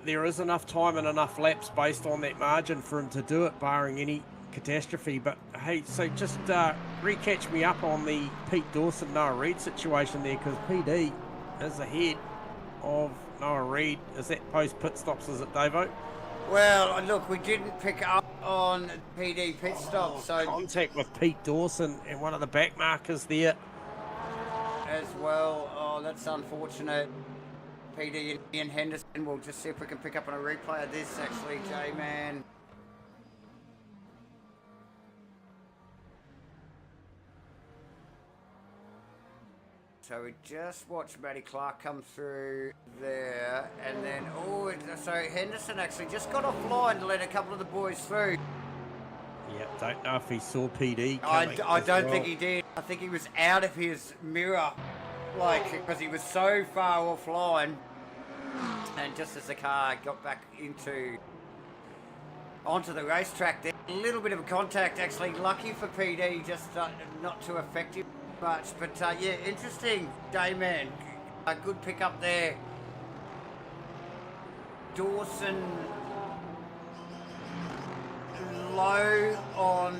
There is enough time and enough laps based on that margin for him to do it, barring any catastrophe. But hey, so just re-catch me up on the Pete Dawson, Noah Reid situation there, because PD is ahead of Noah Reid. Is that post pit stops, is it, Davo? Well, look, we didn't pick up on PD pit stop, so contact with Pete Dawson and one of the back markers there as well. Oh, that's unfortunate. PD and Ian Henderson. We'll just see if we can pick up on a replay of this, actually, J-Man. So we just watched Matty Clark come through there, and then, so Henderson actually just got offline to let a couple of the boys through. Yeah, don't know if he saw PD coming. I don't think he did. I think he was out of his mirror, because he was so far offline. And just as the car got back onto the racetrack there, a little bit of a contact, actually. Lucky for PD, just not too effective much. But yeah, interesting, J-Man. A good pick up there. Dawson low on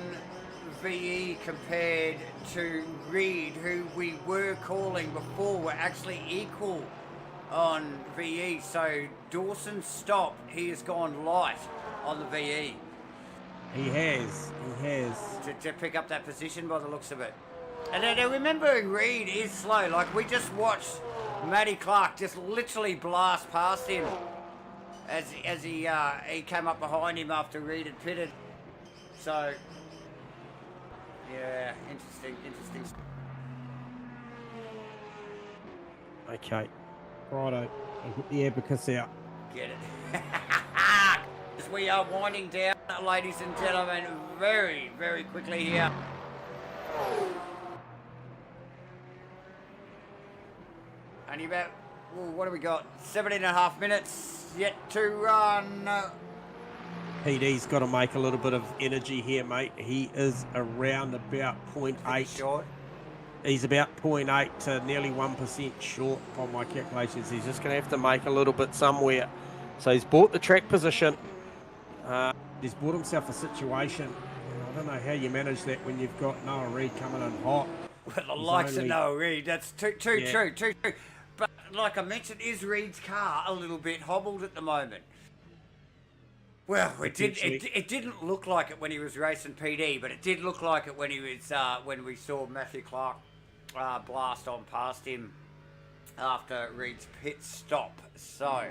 VE compared to Reed, who we were calling before were actually equal on VE. So Dawson's stop, he has gone light on the VE. He has. To pick up that position by the looks of it. And then remembering Reed is slow. Like, we just watched Matty Clark just literally blast past him as he came up behind him after Reed had pitted. So, yeah, interesting. Okay. Righto. I'll get the abacus out. Get it. As we are winding down, ladies and gentlemen, very, very quickly here. Only about, what do we got? 17.5 minutes yet to run. PD's got to make a little bit of energy here, mate. He is around about 0.8. Short. He's about 0.8 to nearly 1% short on my calculations. He's just going to have to make a little bit somewhere. So he's bought the track position. He's bought himself a situation. I don't know how you manage that when you've got Noah Reid coming in hot. Well, the likes of Noah Reid, that's too true. But like I mentioned, is Reid's car a little bit hobbled at the moment? Well, it didn't look like it when he was racing PD, but it did look like it when he was when we saw Matthew Clark blast on past him after Reid's pit stop. So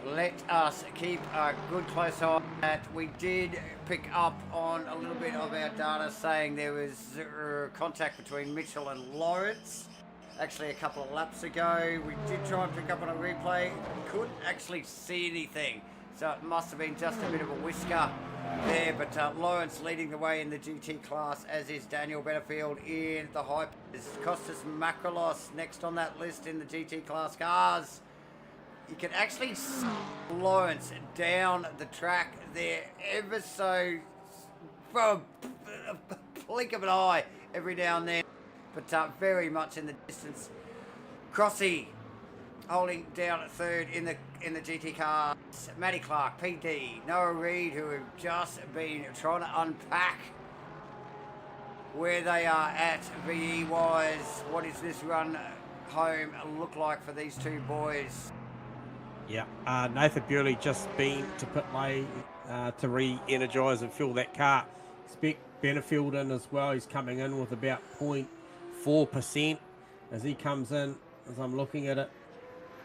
let us keep a good close eye on that. We did pick up on a little bit of our data saying there was contact between Mitchell and Lawrence. Actually, a couple of laps ago, we did try and pick up on a replay. Couldn't actually see anything. So it must have been just a bit of a whisker there, but Lawrence leading the way in the GT class, as is Daniel Benefield in the hype. Costas Makrolos next on that list in the GT class cars. You can actually see Lawrence down the track there ever so from a blink of an eye every now and then, but very much in the distance. Crossy holding down at third in the GT cars. Matty Clark, PD, Noah Reid, who have just been trying to unpack where they are at VE wise. What does this run home look like for these two boys? Yeah, Nathan Bewley just been to pit lane to re-energise and fill that car. Expect Benefield in as well. He's coming in with about 0.4% as he comes in, as I'm looking at it,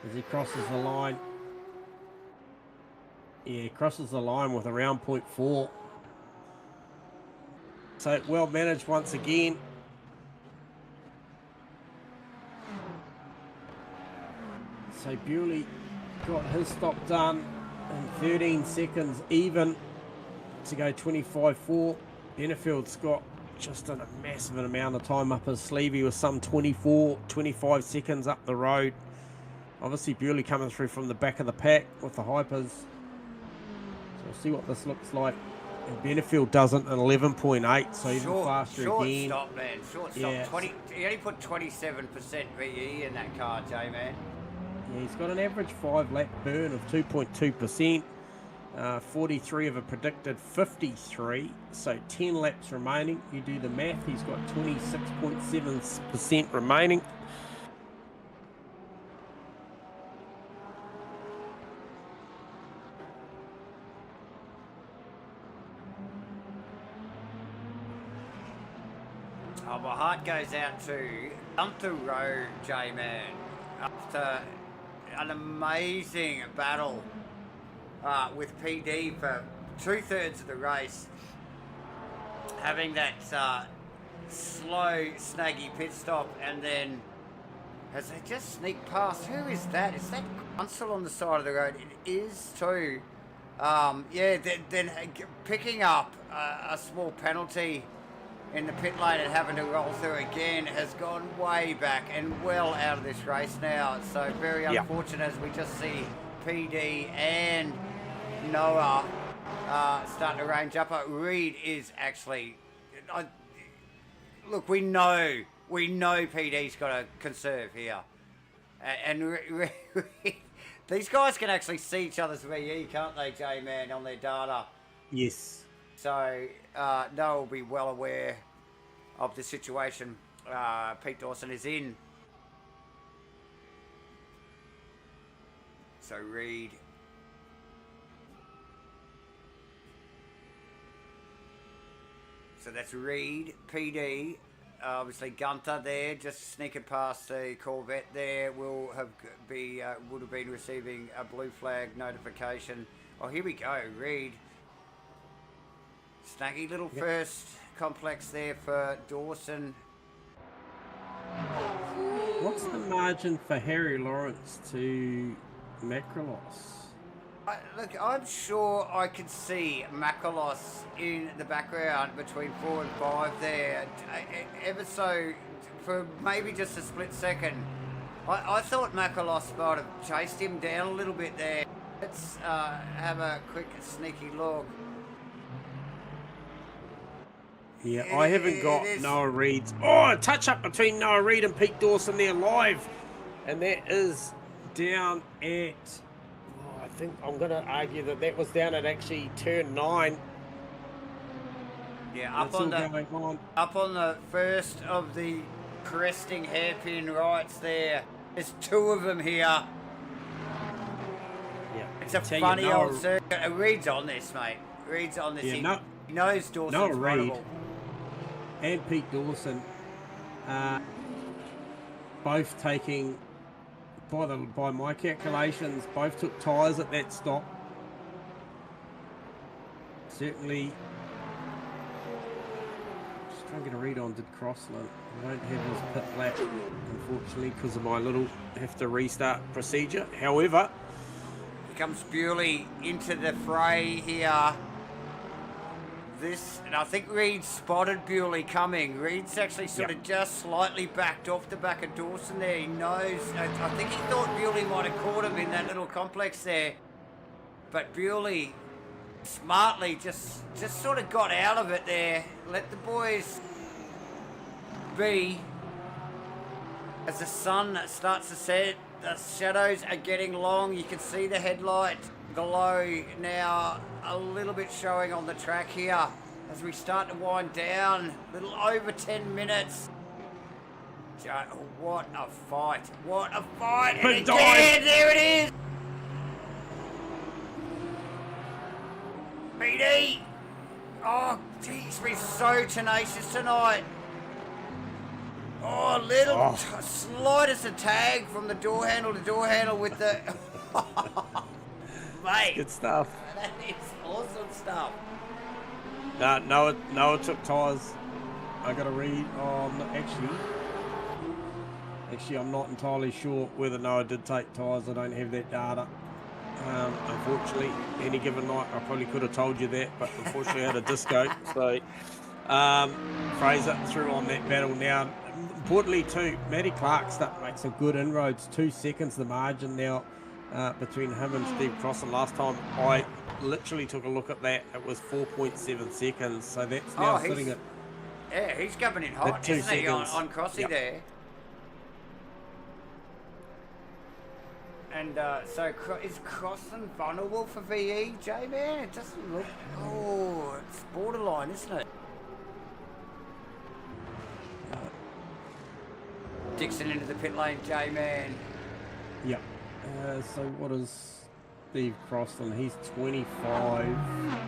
as he crosses the line. Yeah, he crosses the line with around 0.4. So well managed once again. So Bewley got his stop done in 13 seconds even to go 25.4. Benefield's got just a massive amount of time up his sleeve. He was some 25 seconds up the road. Obviously Bewley coming through from the back of the pack with the hypers. So we'll see what this looks like. And Benefield doesn't an 11.8, so even faster again. Short stop, man. Short stop. Yeah. He only put 27% VE in that car, J-Man. Yeah, he's got an average 5-lap burn of 2.2%. 43 of a predicted 53, so 10 laps remaining. You do the math, he's got 26.7% remaining. Oh, my heart goes out to Gunther Rowe, J-Man, after an amazing battle with PD for 2/3 of the race, having that slow, snaggy pit stop, and then as they just sneak past, who is that? Is that Gunsel on the side of the road? It is too. Yeah, then picking up a small penalty in the pit lane and having to roll through again has gone way back and well out of this race now. So very unfortunate as we just see PD and Noah starting to range up. Reid is actually, look, we know PD's got to conserve here, and these guys can actually see each other's VE, can't they, J-Man, on their data? Yes. So Noah will be well aware of the situation Pete Dawson is in. So Reed. So that's Reed, PD. Obviously Gunther there, just sneaking past the Corvette there, would have been receiving a blue flag notification. Oh, here we go, Reed. Snaggy little first complex there for Dawson. What's the margin for Harry Lawrence to Macrolos? Look, I'm sure I could see Makalos in the background between 4 and 5 there. Ever so, for maybe just a split second. I thought Makalos might have chased him down a little bit there. Let's have a quick sneaky look. Yeah, I haven't got Noah Reed's. Oh, a touch up between Noah Reed and Pete Dawson there live. And that is down at... I think I'm going to argue that was down at actually turn 9. Yeah, up on the first of the cresting hairpin rights there. There's 2 of them here. Yeah, it's a funny old circuit. Reed's on this, mate. Reed's on this. Yeah, he knows Dawson's runnable. And Pete Dawson, both taking, by my calculations, both took tyres at that stop. Certainly, just trying to get a read on did Crossland. I don't have his pit lap, unfortunately, because of my little have to restart procedure. However, here comes Bewley into the fray here. And I think Reed spotted Bewley coming. Reed's actually sort of just slightly backed off the back of Dawson there. He knows. I think he thought Bewley might have caught him in that little complex there. But Bewley smartly just sort of got out of it there. Let the boys be. As the sun starts to set, the shadows are getting long. You can see the headlight glow now a little bit showing on the track here as we start to wind down. A little over 10 minutes. What a fight. What a fight. And again, there it is. PD. Oh, he's been so tenacious tonight. Oh, slightest a tag from the door handle to door handle with the... Mate. Good stuff. That is awesome stuff. Noah took tyres. I got to read on... Actually, I'm not entirely sure whether Noah did take tyres. I don't have that data. Unfortunately, any given night, I probably could have told you that, but unfortunately I had a disco. So, Fraser through on that battle now. Importantly too, Matty Clark makes some good inroads. 2 seconds the margin now between him and Steve Crossland. Last time I literally took a look at that, it was 4.7 seconds. So that's now sitting at... Yeah, he's coming in hot, isn't he, on Crossy there? And so is Crossland vulnerable for VE, J-Man? It doesn't look... Oh, it's borderline, isn't it? Dixon into the pit lane, J-Man. Yep. So what is Steve Crossland? He's 25.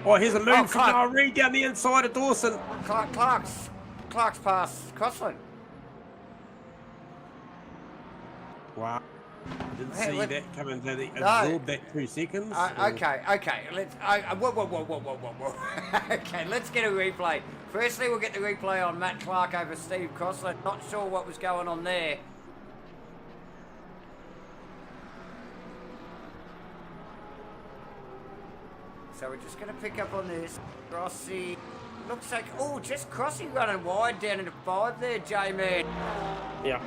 Oh, here's a move from Noah Reed down the inside of Dawson. Clark's past Crossland. Wow. I didn't see that coming. Did he absorb that 2 seconds? Okay. Let's. Whoa. Okay, let's get a replay. Firstly, we'll get the replay on Matt Clark over Steve Crossland. Not sure what was going on there. So we're just going to pick up on this. Crossy. Looks like, just Crossy running wide down into 5 there, J-Man. Yeah.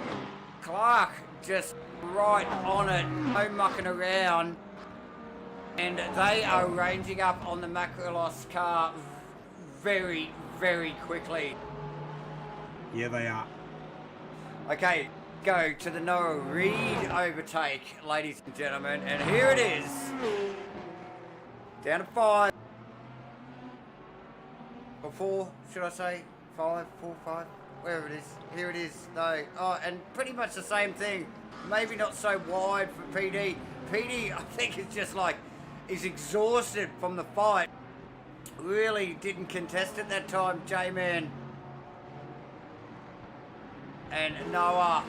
Clark just right on it, no mucking around. And they are ranging up on the Macrolos car very, very quickly. Yeah, they are. Okay, go to the Noah Reed overtake, ladies and gentlemen. And here it is. Down to 5. or 4, should I say? 5, 4, 5, wherever it is. Here it is, though. Oh, and pretty much the same thing. Maybe not so wide for PD. PD, I think, is just like, he's exhausted from the fight. Really didn't contest it that time, J-Man. And Noah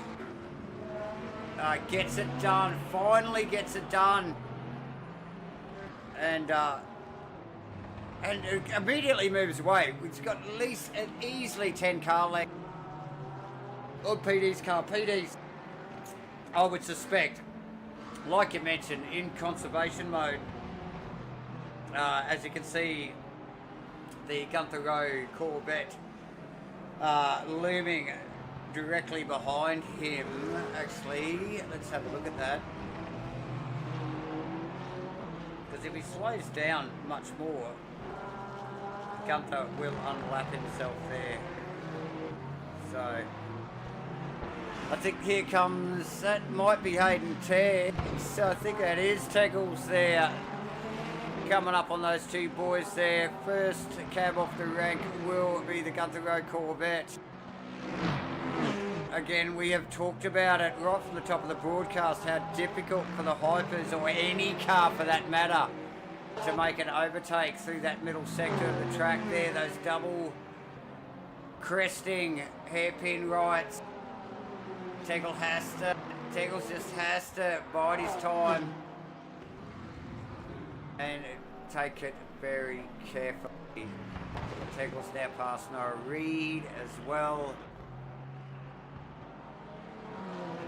gets it done. Finally gets it done. And immediately moves away. He's got at least easily 10 car length. Or PD's car. PD's, I would suspect, like you mentioned, in conservation mode. As you can see, the Gunther Rowe Corvette looming directly behind him. Actually, let's have a look at that. Because if he slows down much more, Gunther will unlap himself there. So I think here comes, that might be Hayden Tegs. So I think that is Teggles there. Coming up on those two boys there. First cab off the rank will be the Gunther Rowe Corvette. Again, we have talked about it right from the top of the broadcast, how difficult for the Hypers, or any car for that matter, to make an overtake through that middle sector of the track there. Those double cresting hairpin rights. Teggles just has to bide his time and take it very carefully. Teggles now past Noah Reid as well.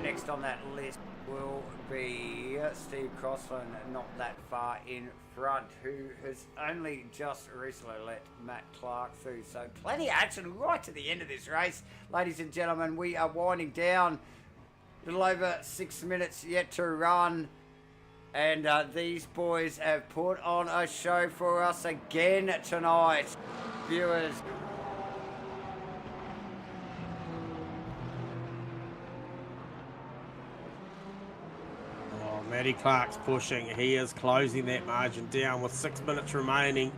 Next on that list will be Steve Crossland, not that far in front, who has only just recently let Matt Clark through. So plenty of action right to the end of this race. Ladies and gentlemen, we are winding down. A little over 6 minutes yet to run. And these boys have put on a show for us again tonight. Viewers, Matty Clark's pushing. He is closing that margin down with 6 minutes remaining.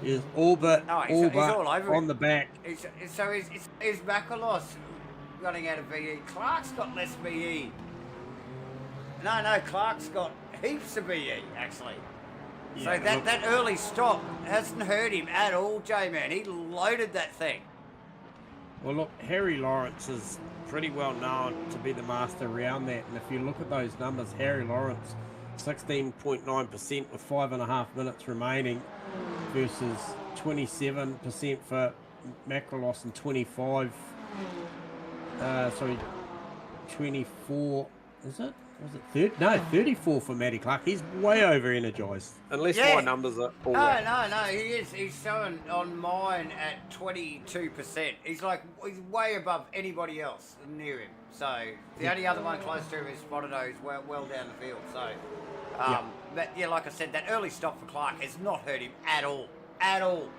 He's all but, he's all over on the back. Is Macalos running out of VE? Clark's got less VE. No, Clark's got heaps of VE, actually. Yeah, so that early stop hasn't hurt him at all, J-Man. He loaded that thing. Well, look, Harry Lawrence is pretty well known to be the master around that. And if you look at those numbers, Harry Lawrence, 16.9% with 5.5 minutes remaining versus 27% for Macrolos and 24, is it? Was it 30? No, 34 for Matty Clark. He's way over energized. Unless my numbers are all right. No, he is. He's showing on mine at 22%. He's way above anybody else near him. So the only other one close to him is Spotado, who's well down the field. So, but yeah, like I said, that early stop for Clark has not hurt him at all. At all.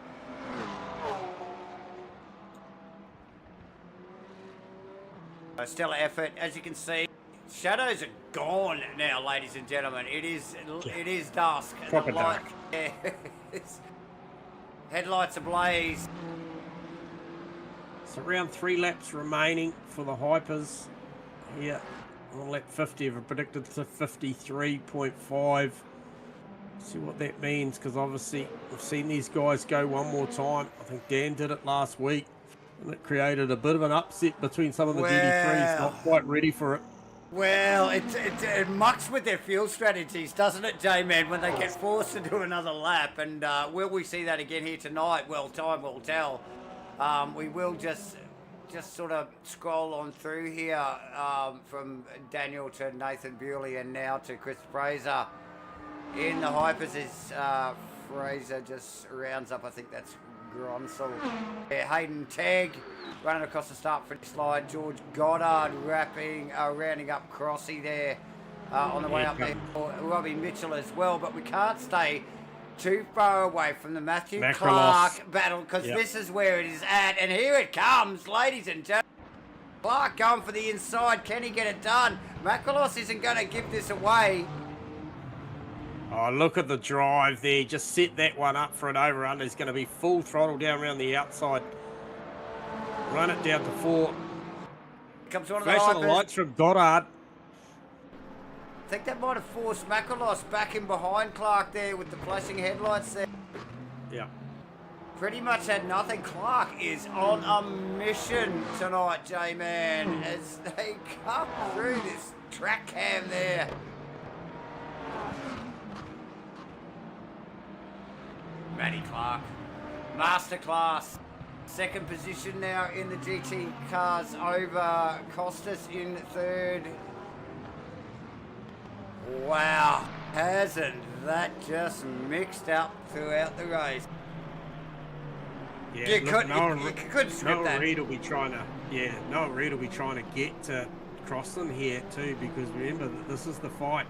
A stellar effort, as you can see. Shadows are gone now, ladies and gentlemen. It is dusk. Proper dark. Headlights ablaze. It's around 3 laps remaining for the Hypers here. On lap 50, I've predicted to 53.5. See what that means, because obviously we've seen these guys go one more time. I think Dan did it last week, and it created a bit of an upset between some of the DD3s not quite ready for it. Well, it mucks with their fuel strategies, doesn't it, J-Man, when they get forced to do another lap? And will we see that again here tonight? Well, time will tell. We will just sort of scroll on through here from Daniel to Nathan Bewley and now to Chris Fraser. In the Hypers is Fraser just rounds up, I think that's Gronsel. Hayden Teg running across the start-finish line. George Goddard rounding up Crossy there on the way up there. Robbie Mitchell as well, but we can't stay too far away from the Matthew Clark battle, because this is where it is at. And here it comes, ladies and gentlemen. Clark going for the inside. Can he get it done? Macrolos isn't going to give this away. Oh, look at the drive there. Just set that one up for an over-under. It's going to be full throttle down around the outside. Run it down to 4. Comes one of Flash the of the lights from Goddard. I think that might have forced Makalos back in behind Clark there with the flashing headlights there. Yeah. Pretty much had nothing. Clark is on a mission tonight, J-Man, as they come through this track cam there. Matty Clark, masterclass. Second position now in the GT cars over Costas in third. Wow, hasn't that just mixed up throughout the race? Yeah, You couldn't script Noah that. Reid will be trying to get to Crossland here too, because remember that this is the fight.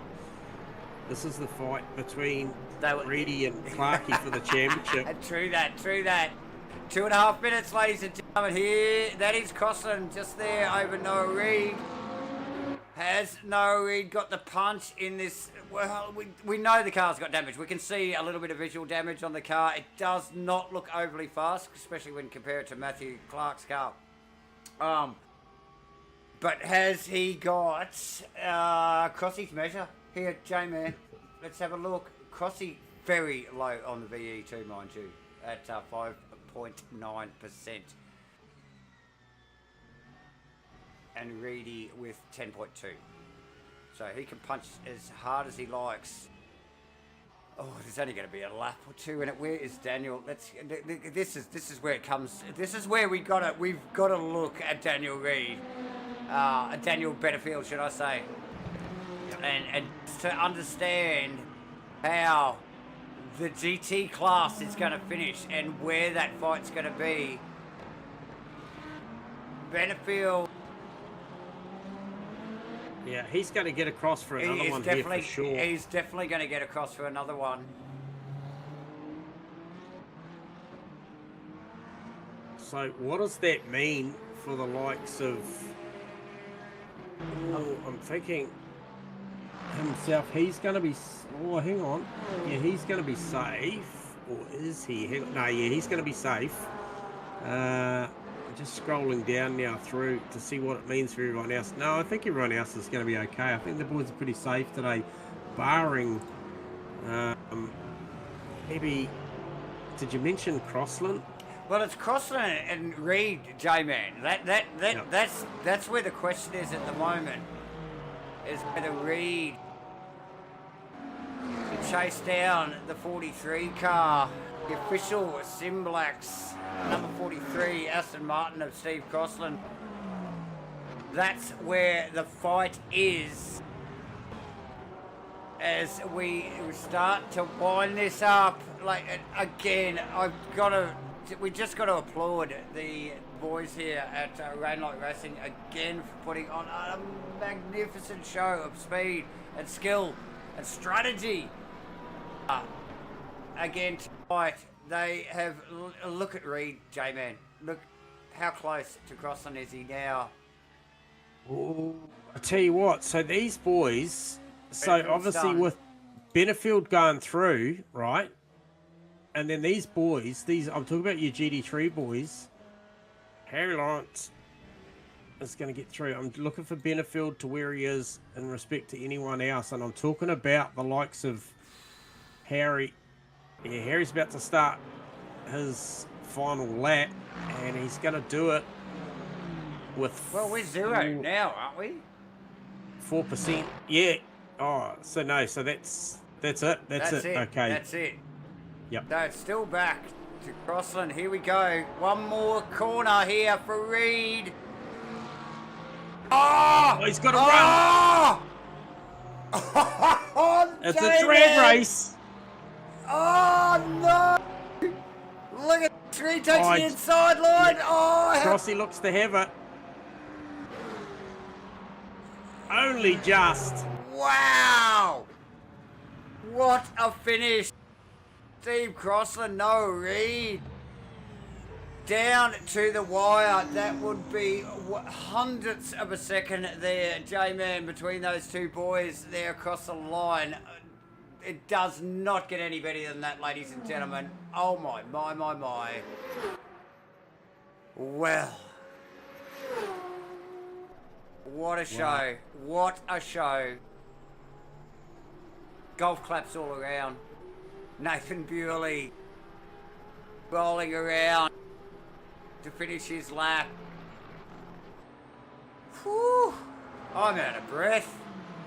This is the fight between Reedy and Clarkey for the championship. True that. 2.5 minutes, ladies and gentlemen. Here, that is Crossland just there over Noah Reid. Has Noah Reid got the punch in this? Well, we know the car's got damage. We can see a little bit of visual damage on the car. It does not look overly fast, especially when compared to Matthew Clark's car. But has he got Crossy's measure here, J-Man? Let's have a look. Crossy very low on the VE too, mind you, at 5.9%. And Reedy with 10.2. So he can punch as hard as he likes. Oh, there's only going to be a lap or two in it. Where is Daniel? This is where it comes. This is where we've got to look at Daniel Reid, Daniel Betterfield, should I say, and to understand how the GT class is going to finish and where that fight's going to be. Betterfield. Yeah, he's going to get across for another one here for sure. He's definitely going to get across for another one. So what does that mean for the likes of... Oh, I'm thinking himself, he's going to be... Oh, hang on. Yeah, he's going to be safe. Or is he? No, yeah, he's going to be safe. Just scrolling down now through to see what it means for everyone else. No, I think everyone else is going to be okay. I think the boys are pretty safe today, barring maybe. Did you mention Crossland? Well, it's Crossland and Reid, J-Man. That's where the question is at the moment. Is whether Reid can chase down the 43 car, the official Simblacks. Number 43, Aston Martin of Steve Crossland. That's where the fight is. As we start to wind this up, like again, we just got to applaud the boys here at Rainlight Racing again for putting on a magnificent show of speed and skill and strategy. Again tonight. They have, look at Reid, J-Man. Look how close to Crossland is he now. Oh, I tell you what, so these boys, so obviously with Benefield going through, right? And then these boys, I'm talking about your GD3 boys. Harry Lawrence is going to get through. I'm looking for Benefield to where he is in respect to anyone else. And I'm talking about the likes of Harry. Yeah, Harry's about to start his final lap, and he's going to do it with... Well, we're 0 now, aren't we? 4%. Yeah. Oh, so no, so that's it. That's it. Okay. That's it. Yep. No, it's still back to Crossland. Here we go. One more corner here for Reid. Oh! He's got to run. Oh, it's a drag race. Oh, no! Look at three takes the inside line. Oh, Crossy looks to have it. Only just. Wow! What a finish. Steve Crossland, Noah Reid. Down to the wire. That would be hundredths of a second there, J-Man, between those two boys there across the line. It does not get any better than that, ladies and gentlemen. Oh my. Well. What a show. What a show. Golf claps all around. Nathan Bewley rolling around to finish his lap. Whew. I'm out of breath.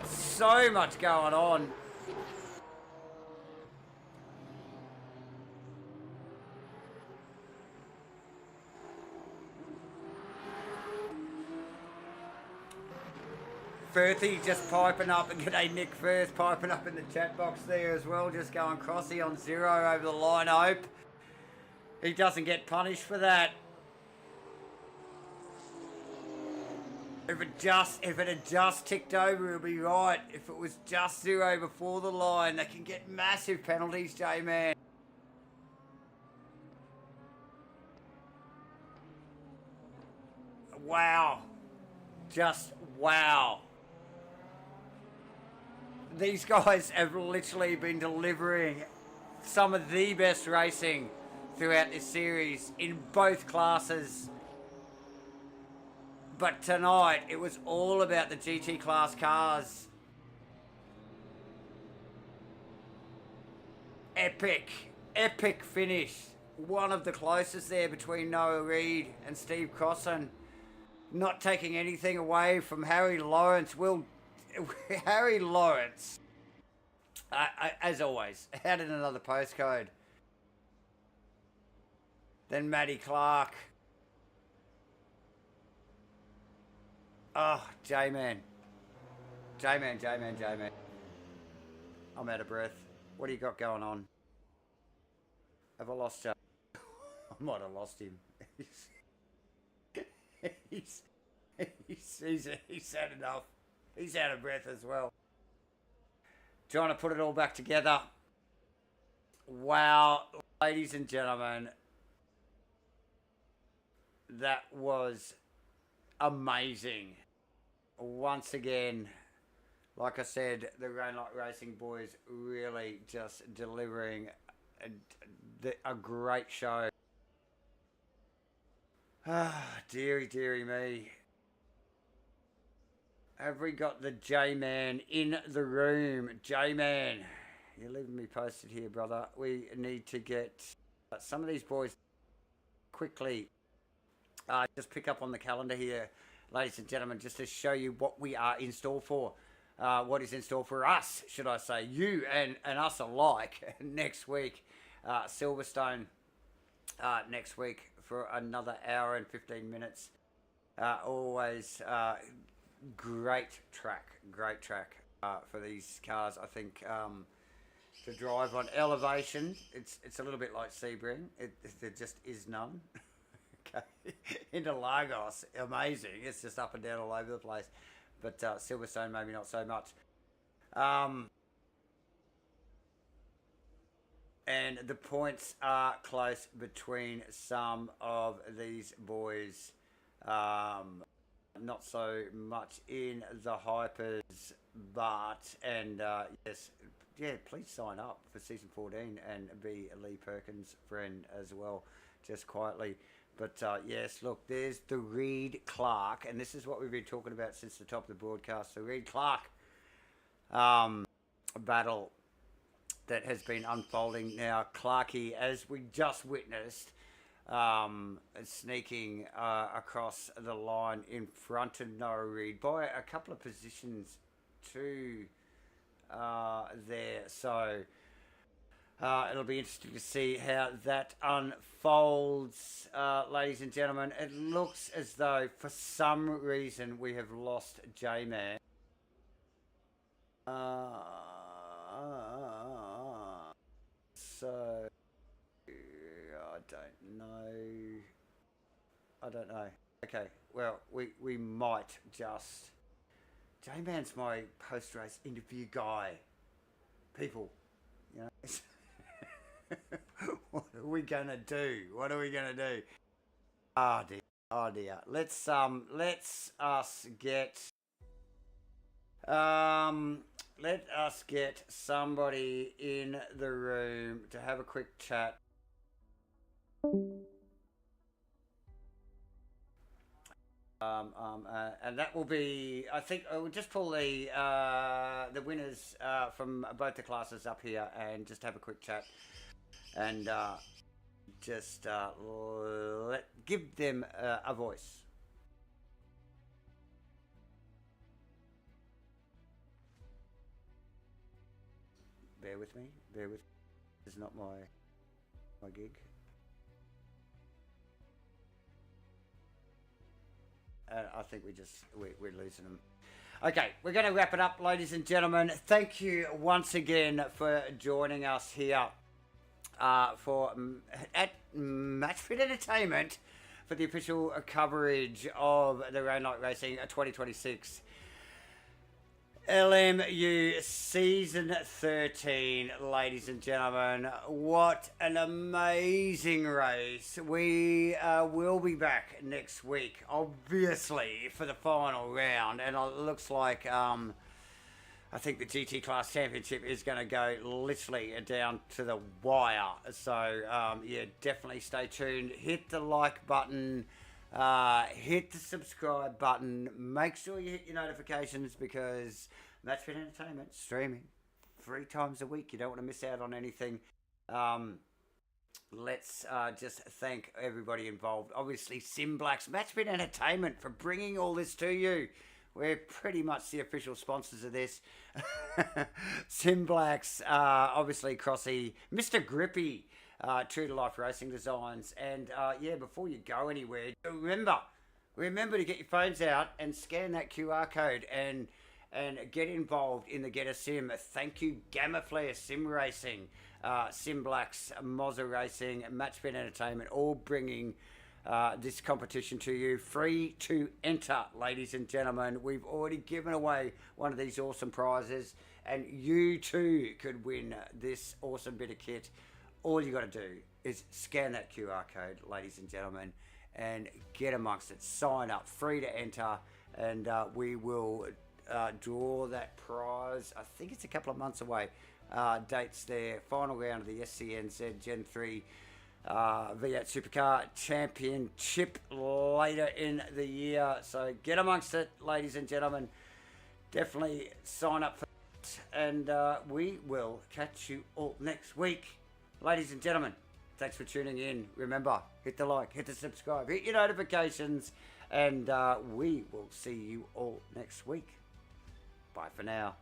So much going on. Firthy just piping up, and g'day Nick Firth piping up in the chat box there as well, just going crossy on 0 over the line. I hope he doesn't get punished for that. If it had just ticked over, he'll be right. If it was just 0 before the line, they can get massive penalties, J-Man. Wow. Just wow. These guys have literally been delivering some of the best racing throughout this series in both classes. But tonight, it was all about the GT class cars. Epic finish. One of the closest there between Noah Reid and Steve Crossan. Not taking anything away from Harry Lawrence. Harry Lawrence, as always, added another postcode. Then Matty Clark. Oh, J-Man. J-Man. I'm out of breath. What do you got going on? Have I lost J? I might have lost him. He's had enough. He's out of breath as well. Trying to put it all back together. Wow, ladies and gentlemen. That was amazing. Once again, like I said, the Rainlight Racing boys really just delivering a great show. Ah, dearie me. Have we got the J-Man in the room? J-Man, you're leaving me posted here, brother. We need to get some of these boys quickly. Just pick up on the calendar here, ladies and gentlemen, just to show you what we are in store for. What is in store for us, should I say, you and us alike next week. Silverstone next week for another hour and 15 minutes. Always great track for these cars. I think to drive on elevation, it's a little bit like Sebring. There just is none. Okay, into Lagos, amazing. It's just up and down all over the place. But Silverstone, maybe not so much. And the points are close between some of these boys. Not so much in the hypers, but, and yes, yeah, please sign up for season 14 and be a Lee Perkins friend as well, just quietly. But yes, look, there's the Reid Clark, and this is what we've been talking about since the top of the broadcast. The Reid Clark battle that has been unfolding now. Clarkey, as we just witnessed, sneaking across the line in front of Noah Reid by a couple of positions to there. So it'll be interesting to see how that unfolds, ladies and gentlemen. It looks as though for some reason we have lost J-Man. So I don't know. Okay, well, we might just... J-Man's my post-race interview guy. People, you know. What are we gonna do? Oh dear. let us get somebody in the room to have a quick chat. And that will be, I think, we'll just pull the winners from both the classes up here and just have a quick chat and just give them a voice. Bear with me. It's not my gig. I think we're losing them. Okay, we're going to wrap it up, ladies and gentlemen. Thank you once again for joining us here at Matchfit Entertainment for the official coverage of the Road Night Racing 2026 LMU Season 13, ladies and gentlemen. What an amazing race. We will be back next week, obviously, for the final round. And it looks like, I think the GT Class Championship is going to go literally down to the wire. So, yeah, definitely stay tuned. Hit the like button. Hit the subscribe button. Make sure you hit your notifications because Matchfit Entertainment streaming 3 times a week. You don't want to miss out on anything. Let's just thank everybody involved. Obviously, Simblacks, Matchfit Entertainment for bringing all this to you. We're pretty much the official sponsors of this. Simblacks, obviously Crossy, Mr. Grippy, True to Life Racing Designs. And yeah, before you go anywhere, remember to get your phones out and scan that QR code and get involved in the Get a Sim. Thank you, Gamma Flare Sim Racing, Simblacks, Mozza Racing, Matchfit Entertainment, all bringing this competition to you. Free to enter, ladies and gentlemen. We've already given away one of these awesome prizes, and you too could win this awesome bit of kit. All you got to do is scan that QR code, ladies and gentlemen, and get amongst it. Sign up, free to enter, and we will draw that prize. I think it's a couple of months away. Dates there. Final round of the SCNZ Gen 3 V8 Supercar Championship later in the year. So get amongst it, ladies and gentlemen. Definitely sign up for that. And we will catch you all next week. Ladies and gentlemen, thanks for tuning in. Remember, hit the like, hit the subscribe, hit your notifications, and we will see you all next week. Bye for now.